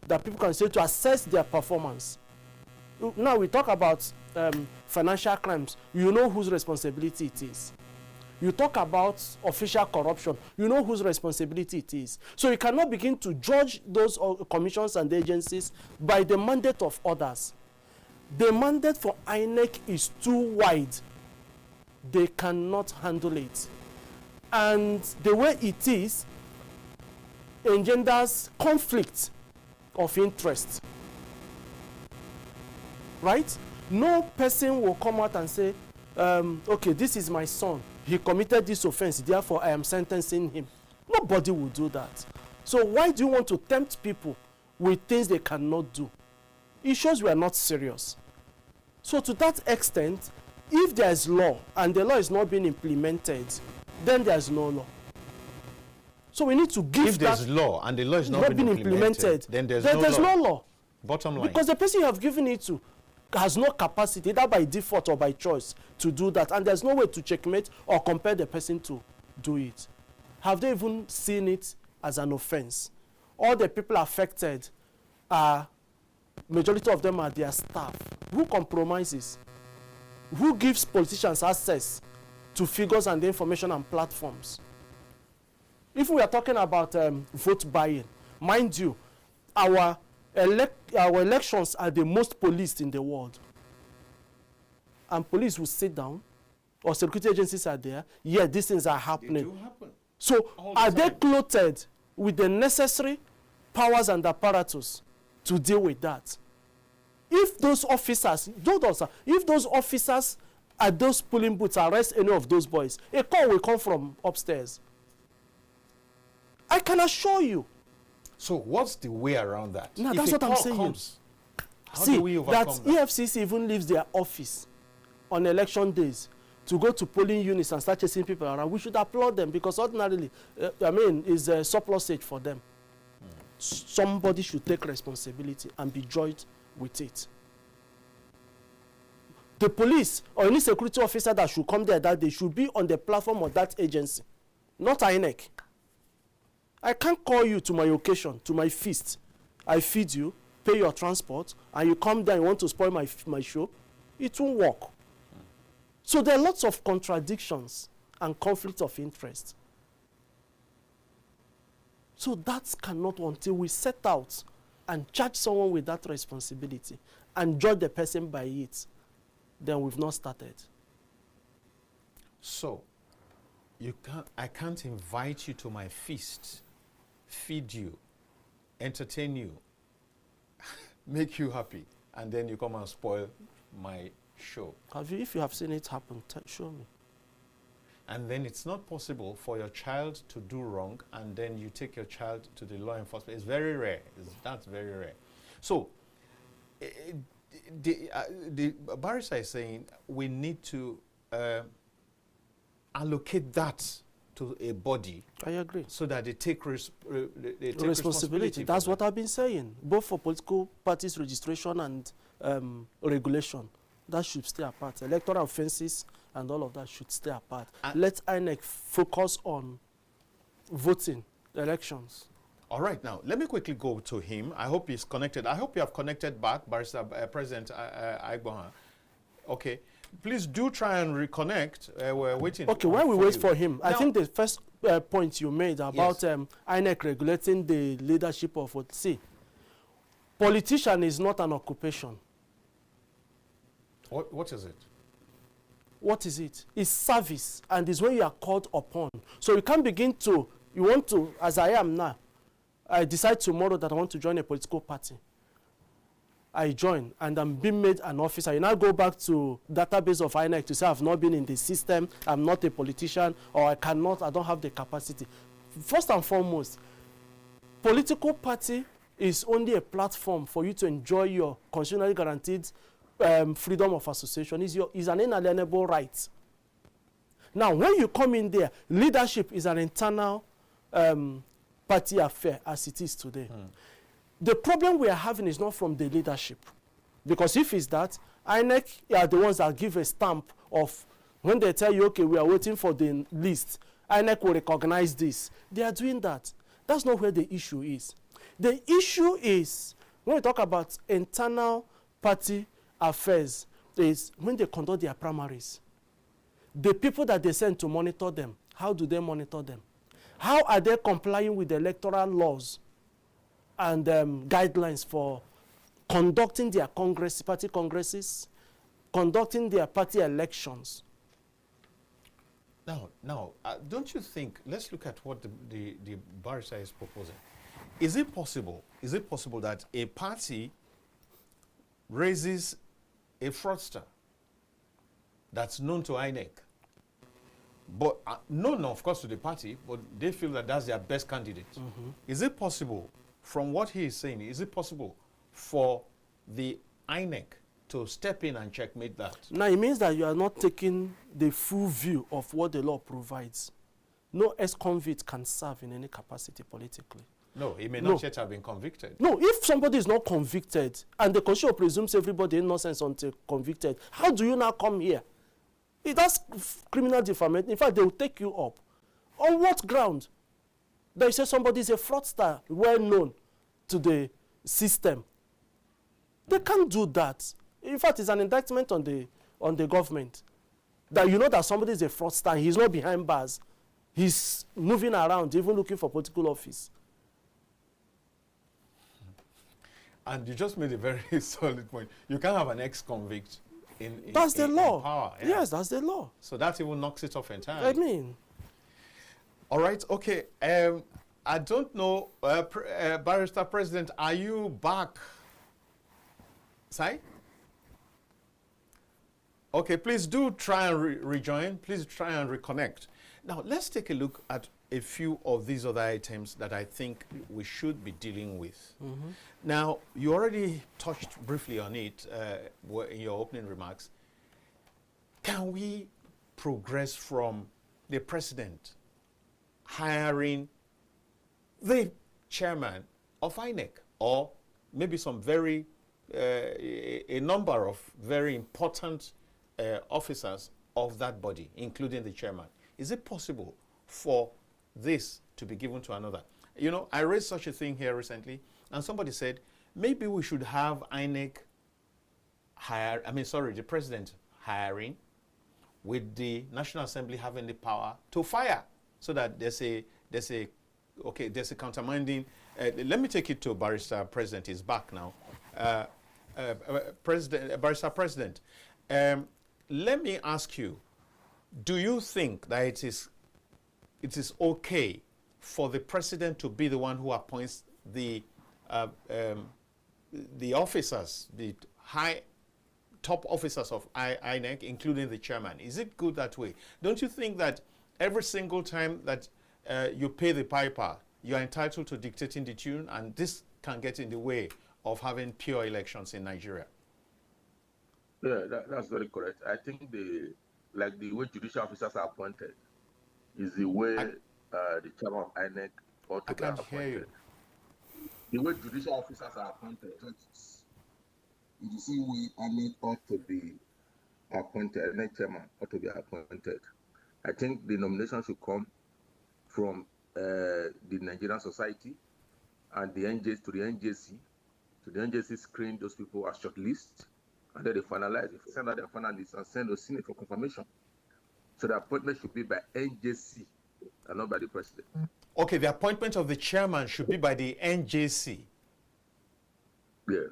S2: that people can say to assess their performance. Now we talk about financial crimes. You know whose responsibility it is. You talk about official corruption. You know whose responsibility it is. So you cannot begin to judge those commissions and agencies by the mandate of others. The mandate for INEC is too wide. They cannot handle it. And the way it is engenders conflict of interest. Right? No person will come out and say, okay, this is my son. He committed this offense, therefore I am sentencing him. Nobody will do that. So why do you want to tempt people with things they cannot do? It shows we are not serious. So to that extent, if there is law and the law is not being implemented, then there is no law. So we need to give
S1: if there's law and the law is not being implemented, then there's no law. Bottom line.
S2: Because the person you have given it to has no capacity, either by default or by choice, to do that. And there's no way to checkmate or compel the person to do it. Have they even seen it as an offense? All the people affected are, majority of them are their staff. Who compromises? Who gives politicians access to figures and information and platforms? If we are talking about vote buying, mind you, our elections are the most policed in the world. And police will sit down, or security agencies are there, yeah, these things are happening.
S1: They do happen.
S2: So are they clothed with the necessary powers and apparatus to deal with that? If those officers, if those officers at those polling booths arrest any of those boys, a call will come from upstairs. I can assure you.
S1: So what's the way around that?
S2: Now, that's what I'm saying.
S1: How do we overcome
S2: that EFCC even leaves their office on election days to go to polling units and start chasing people around. We should applaud them, because ordinarily, it's a surplusage for them. Somebody should take responsibility and be joined with it. The police or any security officer that should come there that they should be on the platform of that agency, not INEC. I can't call you to my occasion, to my feast. I feed you, pay your transport, and you come there and want to spoil my show. It won't work. So there are lots of contradictions and conflict of interest. So that cannot, until we set out and charge someone with that responsibility and judge the person by it, then we've not started.
S1: So I can't invite you to my feast, feed you, entertain you, make you happy, and then you come and spoil my show.
S2: If you have seen it happen, show me.
S1: And then it's not possible for your child to do wrong, and then you take your child to the law enforcement. It's very rare. That's very rare. So the barrister is saying we need to allocate that to a body.
S2: I agree.
S1: So that they take
S2: responsibility. That's what I've been saying, both for political parties registration and regulation. That should stay apart. Electoral offenses and all of that should stay apart. Let INEC focus on voting, elections.
S1: All right, now, let me quickly go to him. I hope he's connected. I hope you have connected back, Barrister President Aigbokhan. Okay. Please do try and reconnect. We're waiting.
S2: Okay, while we wait for him, I think the first point you made about INEC regulating the leadership of what? See, politician is not an occupation.
S1: What is it?
S2: What is it? It's service, and it's when you are called upon. So you can't begin to, you want to, as I am now, I decide tomorrow that I want to join a political party. I join, and I'm being made an officer. You now go back to database of INEC to say I've not been in the system, I'm not a politician, or I don't have the capacity. First and foremost, political party is only a platform for you to enjoy your constitutionally guaranteed freedom of association. Is an inalienable right. Now, when you come in there, leadership is an internal party affair as it is today. The problem we are having is not from the leadership. Because if it's that, INEC are the ones that give a stamp of, when they tell you, okay, we are waiting for the list, INEC will recognize this. They are doing that. That's not where the issue is. The issue is, when we talk about internal party affairs, is when they conduct their primaries. The people that they send to monitor them, how do they monitor them? How are they complying with the electoral laws and guidelines for conducting their party congresses, conducting their party elections?
S1: Now, don't you think, let's look at what the barrister is proposing. Is it possible that a party raises a fraudster that's known to INEC, but known, of course, to the party, but they feel that that's their best candidate? Is it possible, from what he is saying, is it possible for the INEC to step in and checkmate that?
S2: Now, it means that you are not taking the full view of what the law provides. No ex-convict can serve in any capacity politically.
S1: No, he may not yet have been convicted.
S2: No, if somebody is not convicted, and the Constitution presumes everybody innocent until convicted, how do you now come here? That's criminal defamation. In fact, they will take you up. On what ground? They say somebody is a fraudster, well known to the system. They can't do that. In fact, it's an indictment on the government. That you know that somebody is a fraudster, and he's not behind bars. He's moving around, even looking for political office.
S1: And you just made a very solid point. You can't have an ex-convict
S2: that's the law.
S1: In power.
S2: Yes, that's the law.
S1: So that even knocks it off entirely.
S2: I mean,
S1: All right, okay. I don't know, Barrister President, are you back? Sai? Okay, please do try and rejoin. Please try and reconnect. Now, let's take a look at a few of these other items that I think we should be dealing with. Now, you already touched briefly on it in your opening remarks. Can we progress from the president hiring the chairman of INEC, or maybe some a number of very important officers of that body, including the chairman? Is it possible for this to be given to another? You know, I raised such a thing here recently, and somebody said, maybe we should have INEC the president hiring, with the National Assembly having the power to fire, so that there's a countermanding. Let me take it to Barrister President. He's back now. Barrister President, let me ask you, do you think that it is okay for the president to be the one who appoints the officers, the top officers of INEC, including the chairman? Is it good that way? Don't you think that every single time that you pay the piper, you're entitled to dictating the tune, and this can get in the way of having pure elections in Nigeria?
S18: Yeah, that's very correct. I think the way judicial officers are appointed is the way the chairman of INEC ought to be appointed. The way judicial officers are appointed is the same way INEC ought to be appointed, INEC chairman ought to be appointed. I think the nomination should come from the Nigerian society and the NJC to the NJC. So the NJC screen those people as shortlist, and then they finalize. If they send out their finalists and send those Senate for confirmation. So the appointment should be by NJC and not by the president.
S1: Okay, the appointment of the chairman should be by the NJC.
S18: Yes.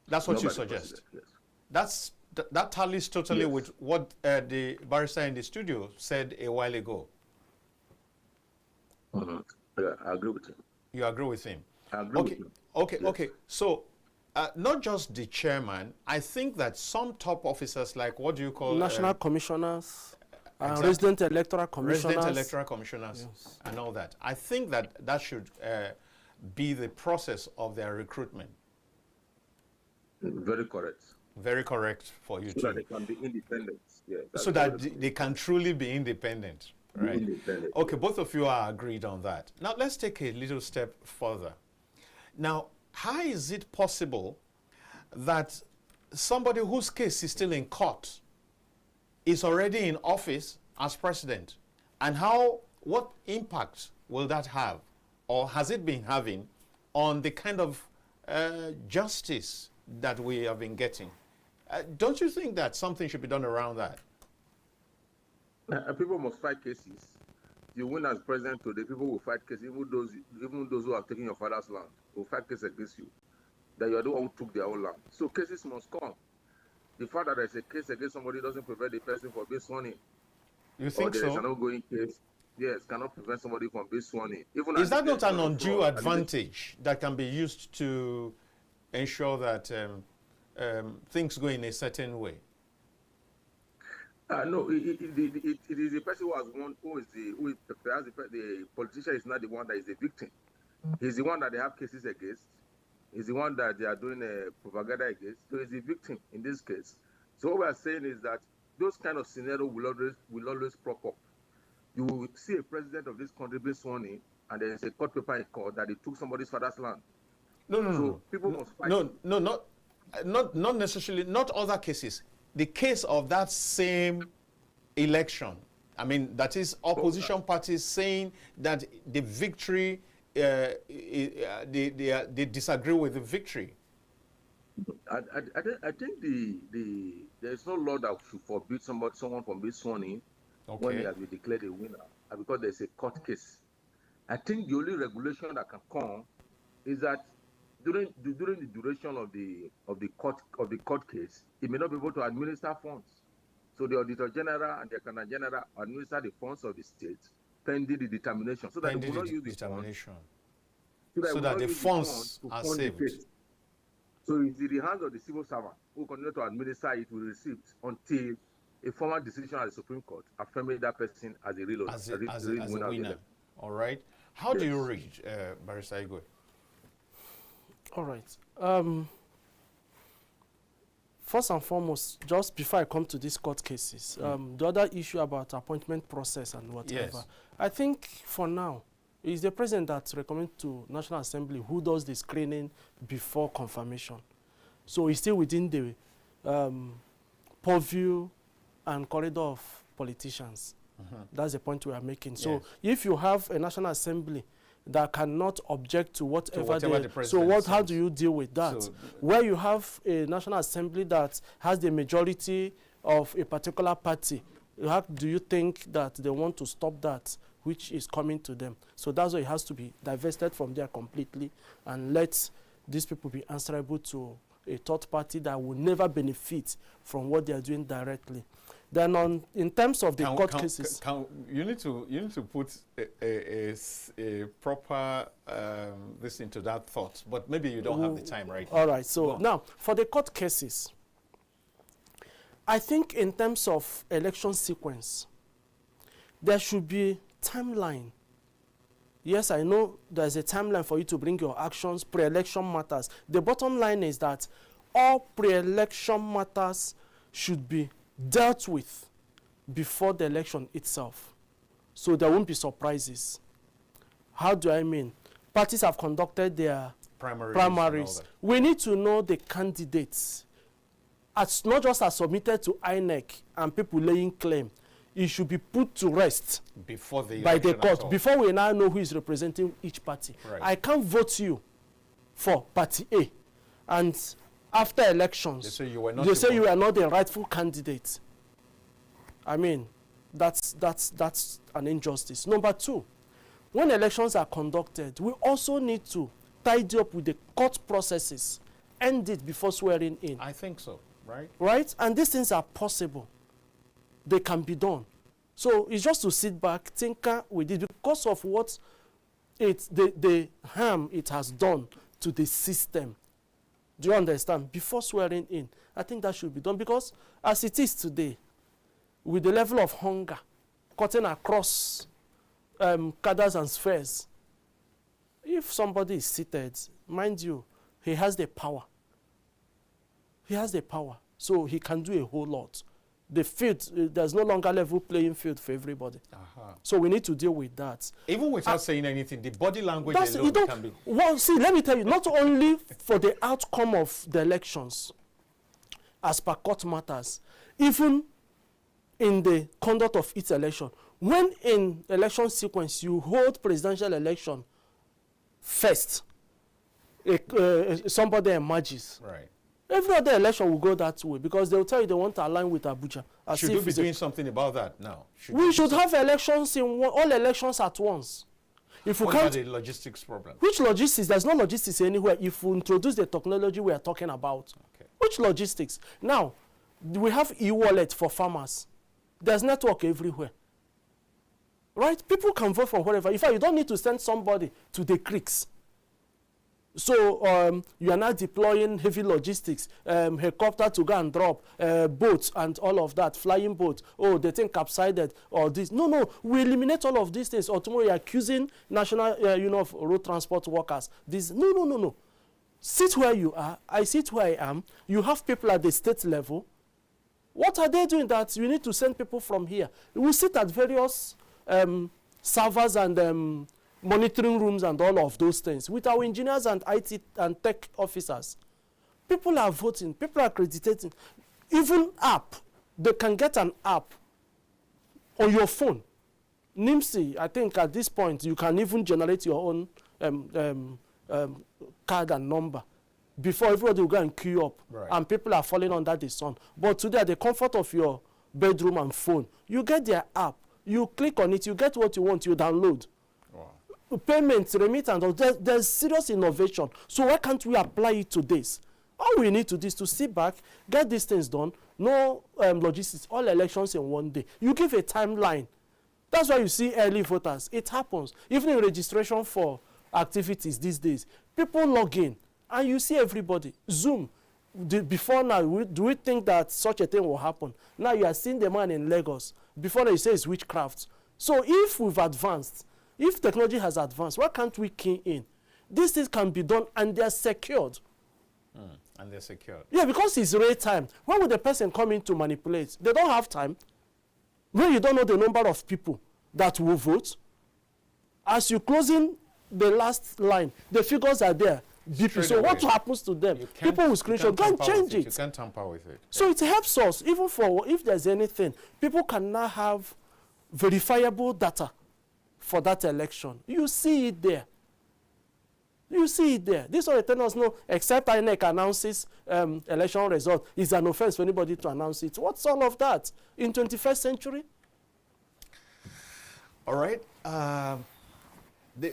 S1: That's what you suggest.
S18: Yes.
S1: That tallies totally with what the barrister in the studio said a while ago.
S18: Yeah, I agree with him.
S1: You agree with him?
S18: I agree with him.
S1: Okay, yes. Okay. So, not just the chairman, I think that some top officers, like what do you call
S2: national commissioners, resident electoral commissioners,
S1: yes, and all that. I think that should be the process of their recruitment.
S18: Very correct.
S1: Very correct for you too.
S18: So that they can be independent. Yeah,
S1: so that they can truly be independent. Right.
S18: Independent.
S1: Okay, both of you are agreed on that. Now let's take a little step further. Now, how is it possible that somebody whose case is still in court is already in office as president? And what impact will that have, or has it been having, on the kind of justice that we have been getting? Don't you think that something should be done around that?
S18: People must fight cases. You win as president today, people will fight cases. Even those who have taken your father's land will fight cases against you, that you are the one who took their own land. So cases must come. The fact that there is a case against somebody doesn't prevent the person from being sworn in.
S1: You think so?
S18: There is an ongoing case. Yes, cannot prevent somebody from being sworn in. Even
S1: is that not an undue advantage that can be used to ensure that things go in a certain way?
S18: No, it is the person who has won, the politician is not the one that is the victim. He's the one that they have cases against. He's the one that they are doing a propaganda against. So he's the victim in this case. So what we are saying is that those kind of scenarios will always prop up. You will see a president of this country being sworn in, and there is a court paper in court that he took somebody's father's land.
S1: No.
S18: People must fight.
S1: Not necessarily, not other cases. The case of that same election, I mean, that is opposition parties saying that the victory, they disagree with the victory.
S18: I think there is no law that should forbid someone from being sworn in when he has been declared a winner, because there's a court case. I think the only regulation that can come is that during the duration of the court case, he may not be able to administer funds. So the Auditor General and the Accountant General administer the funds of the state pending the determination, so that
S1: pending
S18: they will not
S1: the
S18: use the
S1: determination.
S18: funds,
S1: So that the funds are saved.
S18: So it's in the hands of the civil servant who continue to administer it with receipts until a formal decision at the Supreme Court affirming that person as a real
S1: as a winner. All right. How do you read, Barrister Igwe?
S2: All right. First and foremost, just before I come to these court cases, the other issue about appointment process and whatever,
S1: yes.
S2: I think for now, it's the president that recommends to National Assembly who does the screening before confirmation. So it's still within the purview and corridor of politicians. That's the point we are making. So
S1: yes.
S2: if you have a National Assembly that cannot object to whatever
S1: the president says.
S2: how do you deal with that?
S1: So
S2: where you have a National Assembly that has the majority of a particular party, how do you think that they want to stop that which is coming to them? So that's why it has to be divested from there completely and let these people be answerable to a third party that will never benefit from what they are doing directly. Then in terms of the court cases,
S1: you need to put a proper this into that thought, but maybe you don't have the time right now.
S2: All right. So now for the court cases, I think in terms of election sequence, there should be timeline. Yes, I know there's a timeline for you to bring your actions, pre-election matters. The bottom line is that all pre-election matters should be dealt with before the election itself. So there won't be surprises. How do I mean? Parties have conducted their primaries. We need to know the candidates. As not just as submitted to INEC and people laying claim. It should be put to rest
S1: before the
S2: by the court, before we now know who is representing each party.
S1: Right.
S2: I can't vote you for party A, and after elections,
S1: they say you were
S2: not the rightful candidate. I mean, that's an injustice. Number two, when elections are conducted, we also need to tidy up with the court processes, end it before swearing in.
S1: I think so, right?
S2: Right? And these things are possible. They can be done. So it's just to sit back, tinker with it because of what the harm it has done to the system. Do you understand? Before swearing in, I think that should be done because as it is today, with the level of hunger cutting across cadres and spheres, if somebody is seated, mind you, he has the power. He has the power, so he can do a whole lot. The field, there's no longer level playing field for everybody. So we need to deal with that.
S1: Even without saying anything, the body language alone can be...
S2: Well, see, let me tell you, not only for the outcome of the elections, as per court matters, even in the conduct of each election, when in election sequence you hold presidential election first, somebody emerges.
S1: Right.
S2: Every other election will go that way because they will tell you they want to align with Abuja.
S1: Should we be doing something about that now?
S2: We should have elections in all elections at once. If we can't,
S1: the logistics problem?
S2: Which logistics? There's no logistics anywhere. If we introduce the technology we are talking about, which logistics? Now, we have e-wallet for farmers. There's network everywhere. Right? People can vote from wherever. In fact, you don't need to send somebody to the creeks. So you are now deploying heavy logistics, helicopter to go and drop, boats and all of that, flying boats. Oh, they think capsided or this. No, we eliminate all of these things. Or tomorrow you're accusing national, road transport workers. This, no. Sit where you are. I sit where I am. You have people at the state level. What are they doing that you need to send people from here? We sit at various servers and monitoring rooms and all of those things with our engineers and IT and tech officers. People are voting, people are accrediting. Even app, they can get an app on your phone. NIMC, I think at this point, you can even generate your own card and number before everybody will go and queue up.
S1: Right.
S2: And people are falling under the sun. But today, at the comfort of your bedroom and phone, you get their app. You click on it, you get what you want, you download. Payments, remittance, there's serious innovation. So why can't we apply it to this? All we need to do is to sit back, get these things done, no logistics, all elections in one day. You give a timeline That's why you see early voters. It happens. Even in registration for activities these days, people log in and you see everybody. Zoom. Before now, do we think that such a thing will happen? Now you are seeing the man in Lagos. Before now you say it's witchcraft. So if we've advanced, if technology has advanced, why can't we key in? These things can be done and they're secured.
S1: And they're secured.
S2: Yeah, because it's real time. When will the person come in to manipulate? They don't have time. When you don't know the number of people that will vote, as you're closing the last line, the figures are there. So what happens to them? People will screenshot, go and change it.
S1: You can't tamper with it.
S2: So it helps us, even for if there's anything, people can now have verifiable data for that election. You see it there. You see it there. This one they tell us no, except INEC announces election result, it's an offense for anybody to announce it. What's all of that in 21st century?
S1: All right.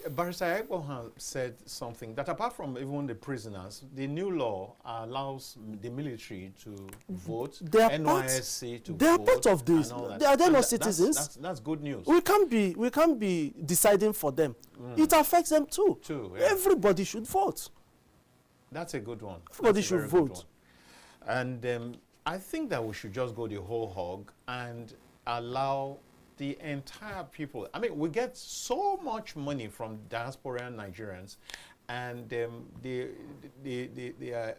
S1: Barrister Aigbokhan said something that apart from even the prisoners, the new law allows the military to vote, NYSC to vote.
S2: They are part of this. Are they not citizens?
S1: That's good news.
S2: We can't be deciding for them. It affects them too.
S1: Yeah.
S2: Everybody should vote.
S1: That's a good one.
S2: Everybody should vote.
S1: And I think that we should just go the whole hog and allow the entire people. I mean, we get so much money from diasporian Nigerians, and the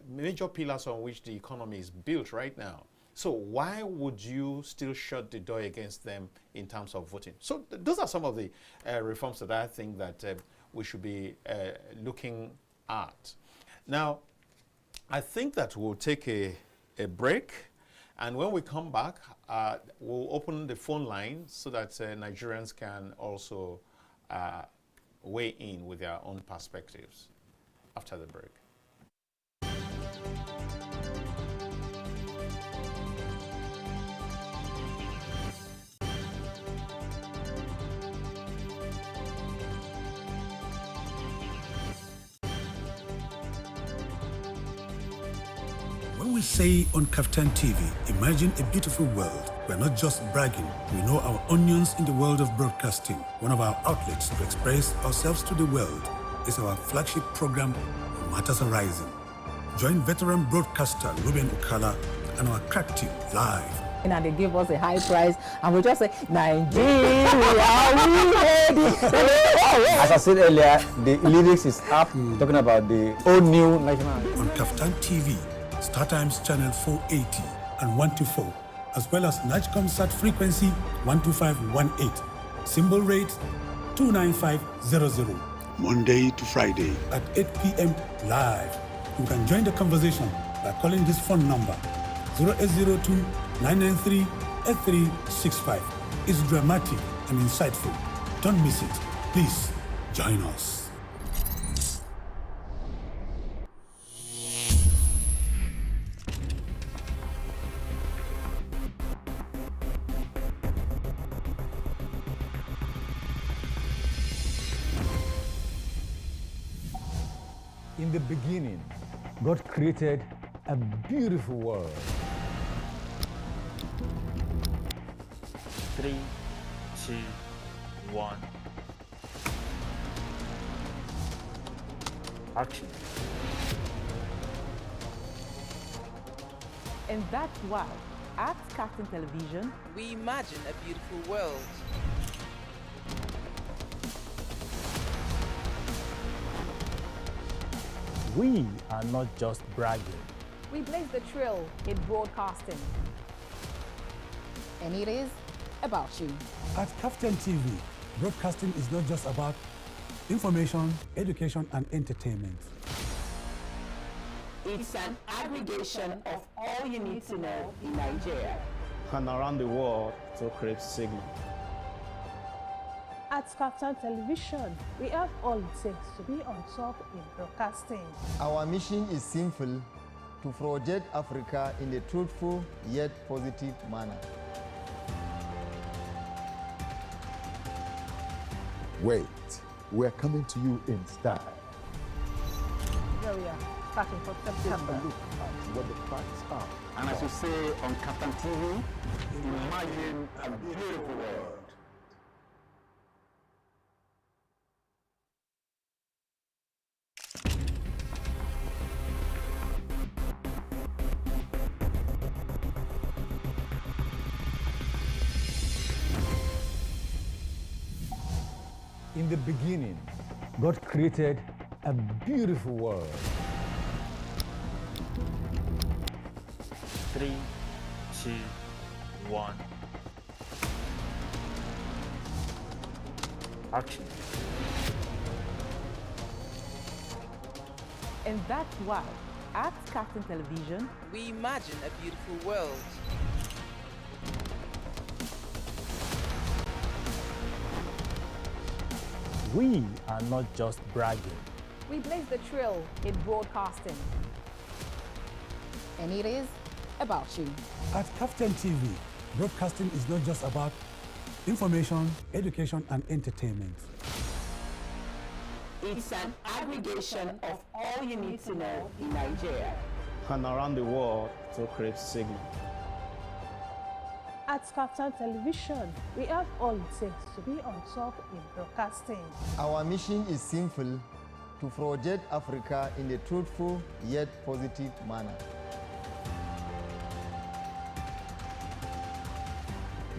S1: major pillars on which the economy is built right now. So why would you still shut the door against them in terms of voting? So those are some of the reforms that I think that we should be looking at. Now, I think that we'll take a break. And when we come back, we'll open the phone line so that Nigerians can also weigh in with their own perspectives after the break.
S8: When we say on KAFTAN TV, imagine a beautiful world, we're not just bragging, we know our onions in the world of broadcasting. One of our outlets to express ourselves to the world is our flagship program, Matters Arising. Join veteran broadcaster Ruben Okala and our crack team live.
S9: And they give us a high price, and we just say, Nigeria, we ready?
S19: As I said earlier, the lyrics is up, talking about the old new national.
S8: On KAFTAN TV, StarTimes channel 480 and 124, as well as NIGCOMSAT frequency 12518, symbol rate 29500, Monday to Friday at 8 p.m. live. You can join the conversation by calling this phone number 0802-993-8365. It's dramatic and insightful. Don't miss it. Please join us.
S3: In the beginning, God created a beautiful world.
S4: 3, 2, 1. Action.
S5: And that's why, at KAFTAN Television,
S6: we imagine a beautiful world.
S7: We are not just bragging.
S5: we blaze the trail in broadcasting. And it is about you.
S8: At KAFTAN TV, broadcasting is not just about information, education, and entertainment.
S9: It's an aggregation of all you need to know in Nigeria
S10: and around the world to create signal.
S11: At KAFTAN Television, we have all it takes to be on top in broadcasting.
S12: Our mission is simple: to project Africa in a truthful yet positive manner.
S13: Wait, we're coming to you in style.
S11: Here we are, starting from September.
S13: Have a look at what the facts are.
S14: And as you say on KAFTAN TV, imagine a beautiful world.
S3: In the beginning, God created a beautiful world.
S4: 3, 2, 1. Action.
S5: And that's why, at KAFTAN Television,
S6: we imagine a beautiful world.
S7: We are not just bragging.
S5: we blaze the trail in broadcasting. And it is about you.
S8: At KAFTAN TV, broadcasting is not just about information, education, and entertainment.
S16: It's an aggregation of all you need to know in Nigeria
S10: and around the world to create signal.
S11: At KAFTAN Television, we have all it takes to be on top in broadcasting.
S12: Our mission is simple: to project Africa in a truthful yet positive manner.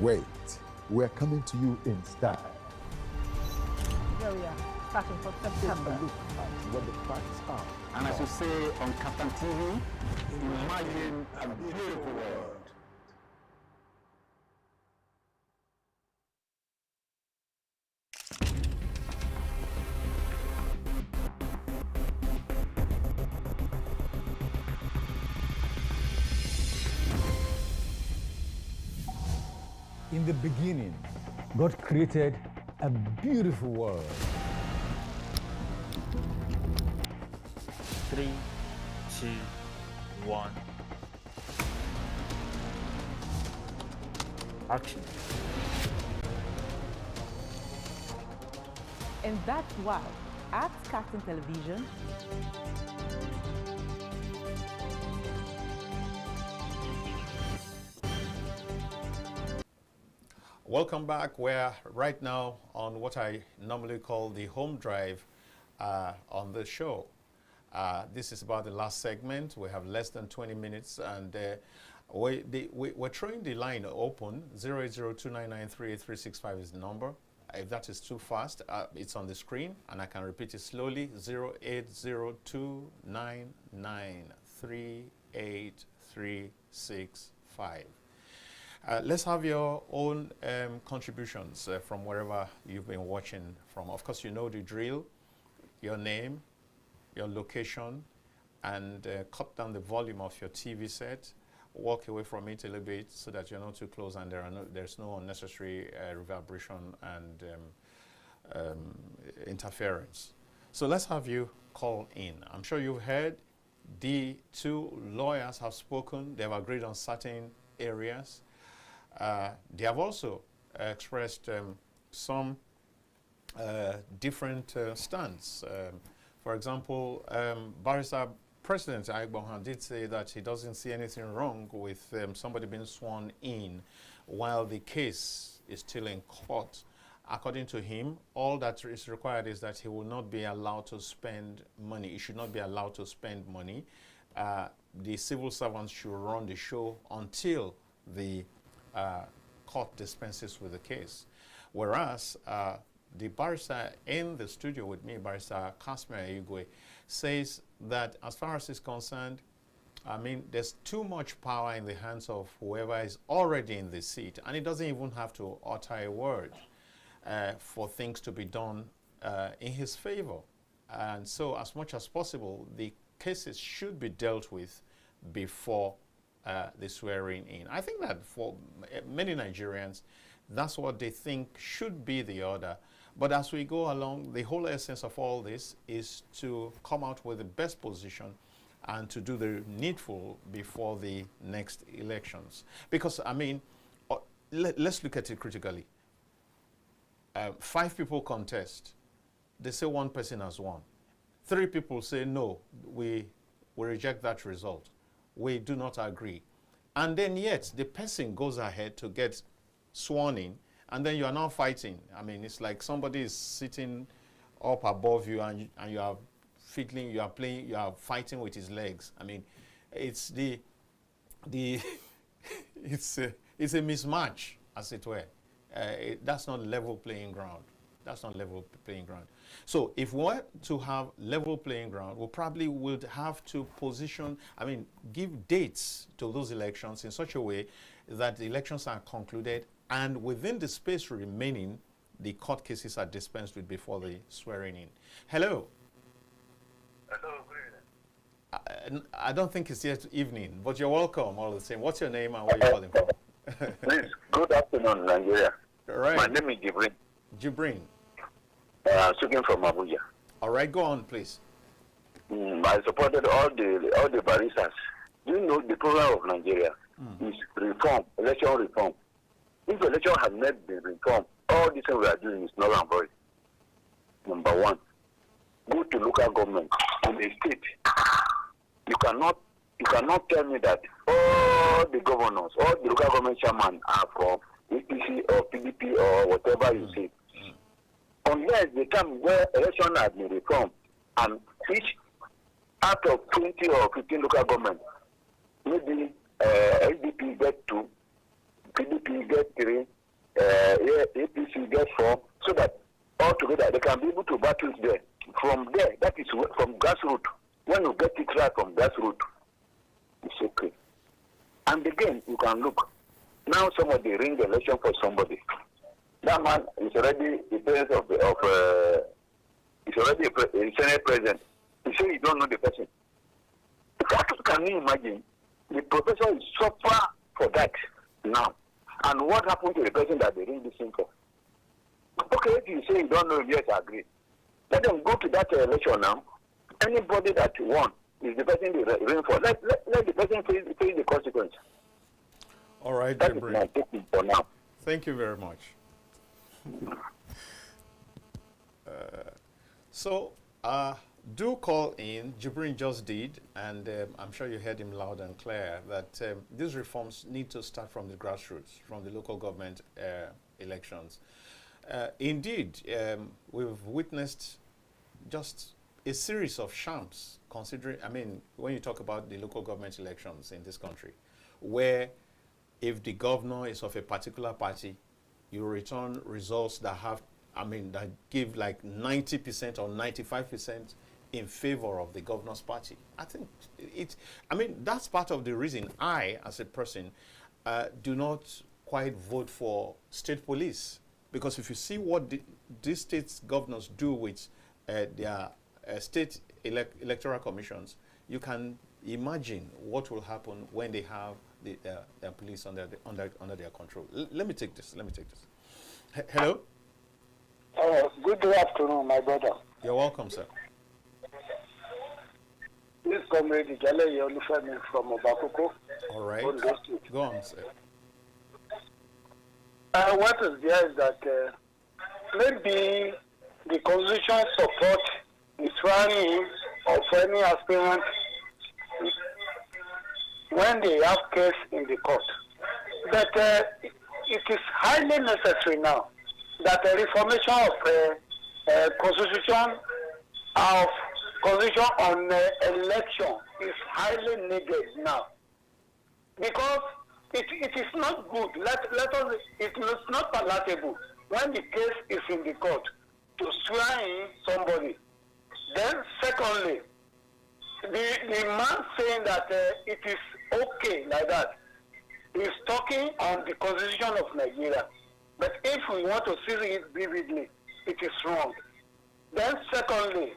S13: Wait, we're coming to you in style.
S11: Here we are, starting from September.
S13: Look at what the facts are.
S14: And as you say on KAFTAN TV, imagine a beautiful world.
S3: In the beginning, God created a beautiful world.
S4: 3, 2, 1. Action.
S5: And that's why, at KAFTAN Television,
S1: welcome back. We're right now on what I normally call the home drive on the show. This is about the last segment. We have less than 20 minutes, and we're throwing the line open. 08029938365 is the number. If that is too fast, it's on the screen, and I can repeat it slowly. 08029938365. Let's have your own contributions from wherever you've been watching from. Of course, you know the drill, your name, your location, and cut down the volume of your TV set. Walk away from it a little bit so that you're not too close and there's no unnecessary reverberation and interference. So let's have you call in. I'm sure you've heard the two lawyers have spoken. They've agreed on certain areas. They have also expressed some different stance. For example, Barrister President Aigbokhan did say that he doesn't see anything wrong with somebody being sworn in while the case is still in court. According to him, all that is required is that he will not be allowed to spend money. He should not be allowed to spend money. The civil servants should run the show until the court dispenses with the case. Whereas the barrister in the studio with me, Barrister Casmir Igwe, says that as far as is concerned, I mean, there's too much power in the hands of whoever is already in the seat, and he doesn't even have to utter a word for things to be done in his favor. And so as much as possible, the cases should be dealt with before the swearing in. I think that for many Nigerians, that's what they think should be the order. But as we go along, the whole essence of all this is to come out with the best position and to do the needful before the next elections. Because, I mean, let's look at it critically. 5 people contest. They say one person has won. 3 people say, no, we reject that result. We do not agree. And then yet the person goes ahead to get sworn in, and then you are now fighting. I mean, it's like somebody is sitting up above you and you are fiddling, you are playing, you are fighting with his legs. I mean, it's it's a mismatch, as it were. That's not level playing ground. That's not level playing ground. So if we were to have level playing ground, we probably would have to position, give dates to those elections in such a way that the elections are concluded, and within the space remaining, the court cases are dispensed with before the swearing in. Hello.
S20: Hello, good
S1: evening. I don't think it's yet evening, but you're welcome all the same. What's your name and where are you calling from?
S20: Please, good afternoon, Nigeria.
S1: Right.
S20: My name is Jibrin.
S1: Jibrin.
S20: Speaking from Abuja.
S1: All right, go on, please.
S20: I supported all the barristers. You know, the problem of Nigeria is reform, election reform. If election has not been reformed, all this thing we are doing is null and void. Number one, go to local government in the state. You cannot tell me that all the governors, all the local government chairmen are from APC or PDP or whatever you say. Unless they come where election has been reformed, and each out of 20 or 15 local government, maybe SDP get 2, PDP get 3, APC get 4, so that all together they can be able to battle there. From there, that is from grassroots. When you get it right from grassroots, it's okay. And again, you can look. Now somebody ring the election for somebody. That man is already the president he's already a Senate president. You say you don't know the person. Can you imagine? The professor is suffer for that now. And what happened to the person that they ring this thing for? Okay, if you say you don't know, yes, I agree. Let them go to that election now. Anybody that won is the person they ring for. Let the person face the consequence.
S1: All right,
S20: that is my taking for now.
S1: Thank you very much. Do call in. Jibrin just did, and I'm sure you heard him loud and clear that these reforms need to start from the grassroots, from the local government elections. Indeed, we've witnessed just a series of shams, considering, when you talk about the local government elections in this country, where if the governor is of a particular party, you return results that have, that give like 90% or 95% in favor of the governor's party. I think that's part of the reason I, as a person, do not quite vote for state police. Because if you see what these state governors do with their state electoral commissions, you can imagine what will happen when they have their police under their control. Let me take this. Hello?
S21: Good afternoon, my brother.
S1: You're welcome, sir.
S21: This comrade Jale Olufemi from Obakoko.
S1: All right. Go on, sir.
S21: What is there is that maybe the constitution support the swearing of any aspirant when they have case in the court. But it is highly necessary now that a reformation of constitution on election is highly needed now, because it is not good. It is not palatable when the case is in the court to swear in somebody. Then secondly, the man saying that it is okay like that is talking on the constitution of Nigeria. But if we want to see it vividly, it is wrong. Then secondly,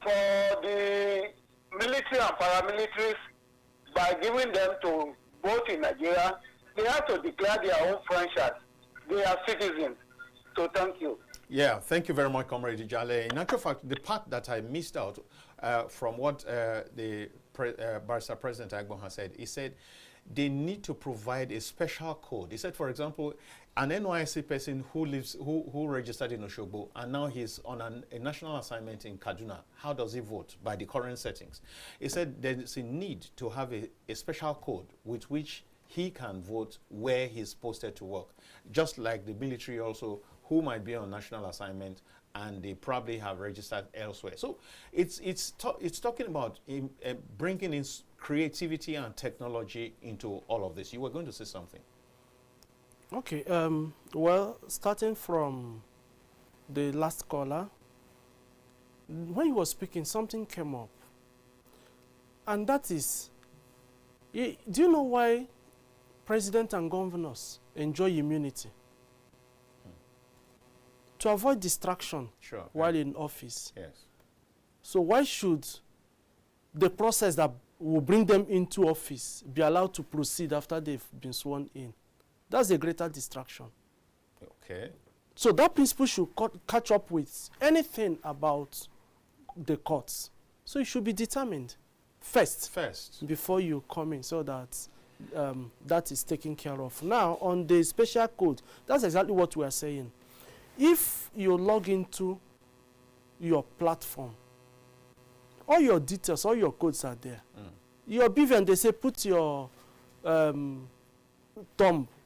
S21: for the military and paramilitaries, by giving them to vote in Nigeria, they have to declare their own franchise. They are citizens. So thank you.
S1: Yeah, thank you very much, Comrade Jale. In actual fact, the part that I missed out from what the Barrister President Aigbokhan said, he said they need to provide a special code. He said, for example, an NYSC person who registered in Osogbo and now he's on a national assignment in Kaduna, how does he vote by the current settings? He said there is a need to have a special code with which he can vote where he's posted to work, just like the military also, who might be on national assignment and they probably have registered elsewhere. So it's talking about bringing in creativity and technology into all of this. You were going to say something.
S2: Okay, well, starting from the last caller, when he was speaking, something came up. And that is, do you know why president and governors enjoy immunity? To avoid distraction while in office.
S1: Yes.
S2: So why should the process that will bring them into office be allowed to proceed after they've been sworn in? That's a greater distraction.
S1: Okay.
S2: So that principle should catch up with anything about the courts. So it should be determined first before you come in, so that that is taken care of. Now, on the special code, that's exactly what we are saying. If you log into your platform, all your details, all your codes are there. Your BVN, they say put your thumb,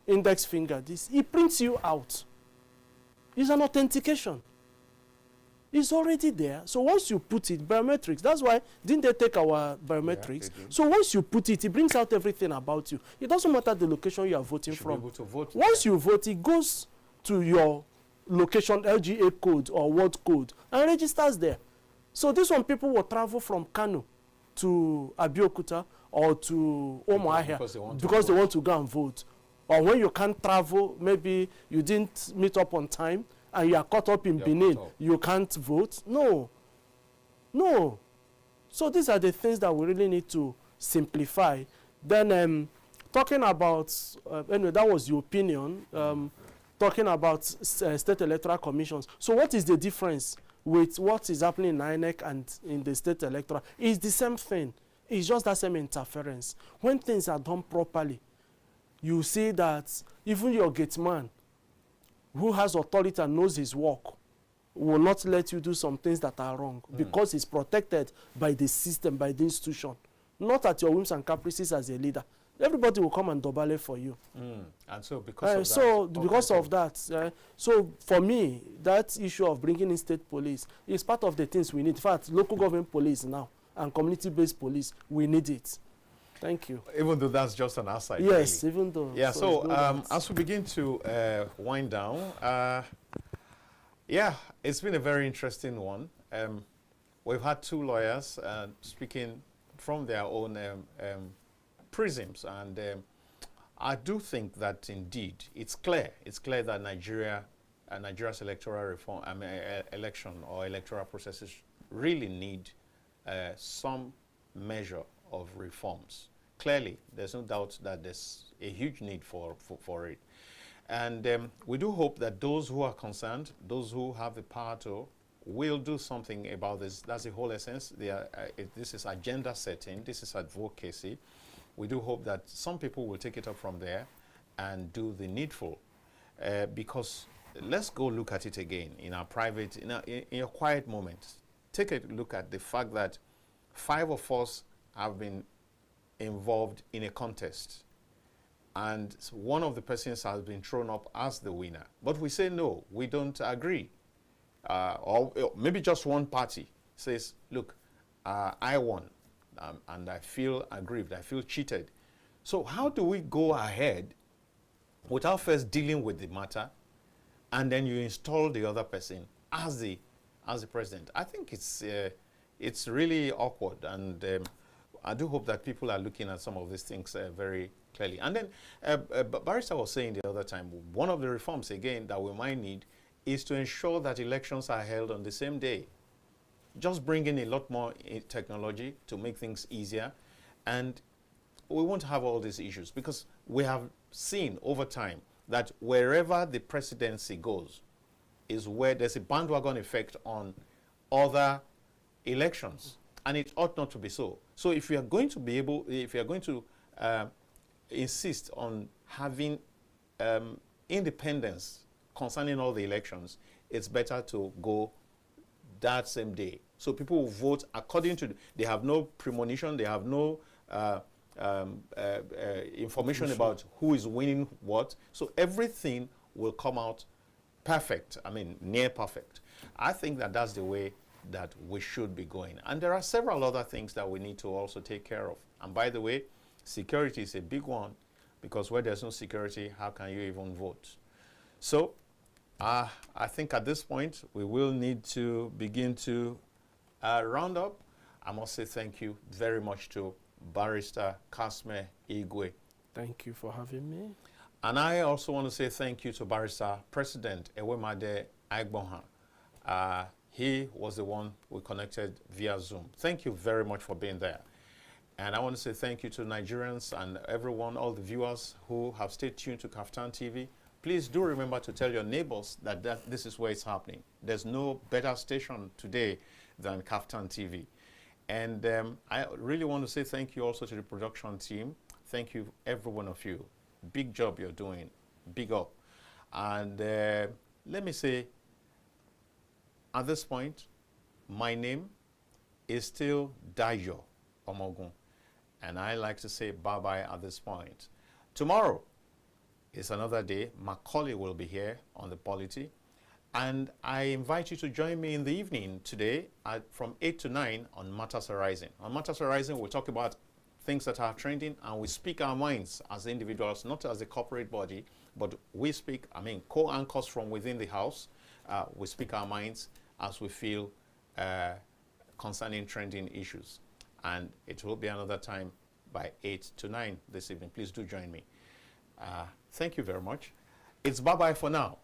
S2: index finger, this, it prints you out. It's an authentication. It's already there. So once you put it, biometrics, that's why, didn't they take our biometrics? Yeah, so once you put it, it brings out everything about you. It doesn't matter the location you are voting from.
S1: Be able to vote
S2: once you vote, it goes to your location LGA code or word code and registers there. So this one, people will travel from Kano to Abeokuta or to Umuahia because they want to go and vote. Or when you can't travel, maybe you didn't meet up on time and you are caught up in Benin, you can't vote. No. No. So these are the things that we really need to simplify. Then talking about, anyway, that was your opinion, talking about state electoral commissions. So what is the difference with what is happening in INEC and in the state electoral? It's the same thing. It's just that same interference. When things are done properly, you see that even your gate man, who has authority and knows his work, will not let you do some things that are wrong because he's protected by the system, by the institution, not at your whims and caprices as a leader. Everybody will come and dobale for you.
S1: And so because of that, so for me, that issue of bringing in state police is part of the things we need. In fact, local government police now and community-based police, we need it. Thank you. Even though that's just an aside.
S2: Yes,
S1: really.
S2: Even though.
S1: Yeah, so as we begin to wind down, yeah, it's been a very interesting one. We've had two lawyers speaking from their own prisms, and I do think that indeed it's clear that Nigeria's electoral reform, election or electoral processes really need some measure of reforms. Clearly, there's no doubt that there's a huge need for it. And we do hope that those who are concerned, those who have the power to, will do something about this. That's the whole essence. This is agenda setting. This is advocacy. We do hope that some people will take it up from there and do the needful. Because let's go look at it again in our private, in your quiet moments. Take a look at the fact that 5 of us have been involved in a contest, and one of the persons has been thrown up as the winner. But we say, no, we don't agree. Or maybe just one party says, look, I won, and I feel aggrieved, I feel cheated. So how do we go ahead without first dealing with the matter, and then you install the other person as the president? I think it's really awkward, and I do hope that people are looking at some of these things very clearly. And then Barrister was saying the other time, one of the reforms, again, that we might need is to ensure that elections are held on the same day. Just bring in a lot more technology to make things easier, and we won't have all these issues, because we have seen over time that wherever the presidency goes is where there's a bandwagon effect on other elections, and it ought not to be so. So if you are going to be able, if you are going to insist on having independence concerning all the elections, it's better to go that same day. So people will vote according to, they have no premonition, they have no information about who is winning what. So everything will come out perfect, I mean, near perfect. I think that that's the way that we should be going. And there are several other things that we need to also take care of. And by the way, security is a big one, because where there's no security, how can you even vote? So I think at this point, we will need to begin to round up. I must say thank you very much to Barrister Casmir Igwe.
S2: Thank you for having me.
S1: And I also want to say thank you to Barrister President Ewemade Aigbokhan. He was the one we connected via Zoom. Thank you very much for being there. And I want to say thank you to Nigerians and everyone, all the viewers who have stayed tuned to KAFTAN TV. Please do remember to tell your neighbors that this is where it's happening. There's no better station today than KAFTAN TV. And I really want to say thank you also to the production team. Thank you, every one of you. Big job you're doing. Big up. And let me say, at this point, my name is still Dayo Omoogun. And I like to say bye-bye at this point. Tomorrow is another day. Macaulay will be here on the Polity. And I invite you to join me in the evening today from 8 to 9 on Matters Arising. On Matters Arising, we'll talk about things that are trending, and we speak our minds as individuals, not as a corporate body, but we speak, co-anchors from within the house. We speak our minds as we feel concerning trending issues. And it will be another time by 8 to 9 this evening. Please do join me. Thank you very much. It's bye-bye for now.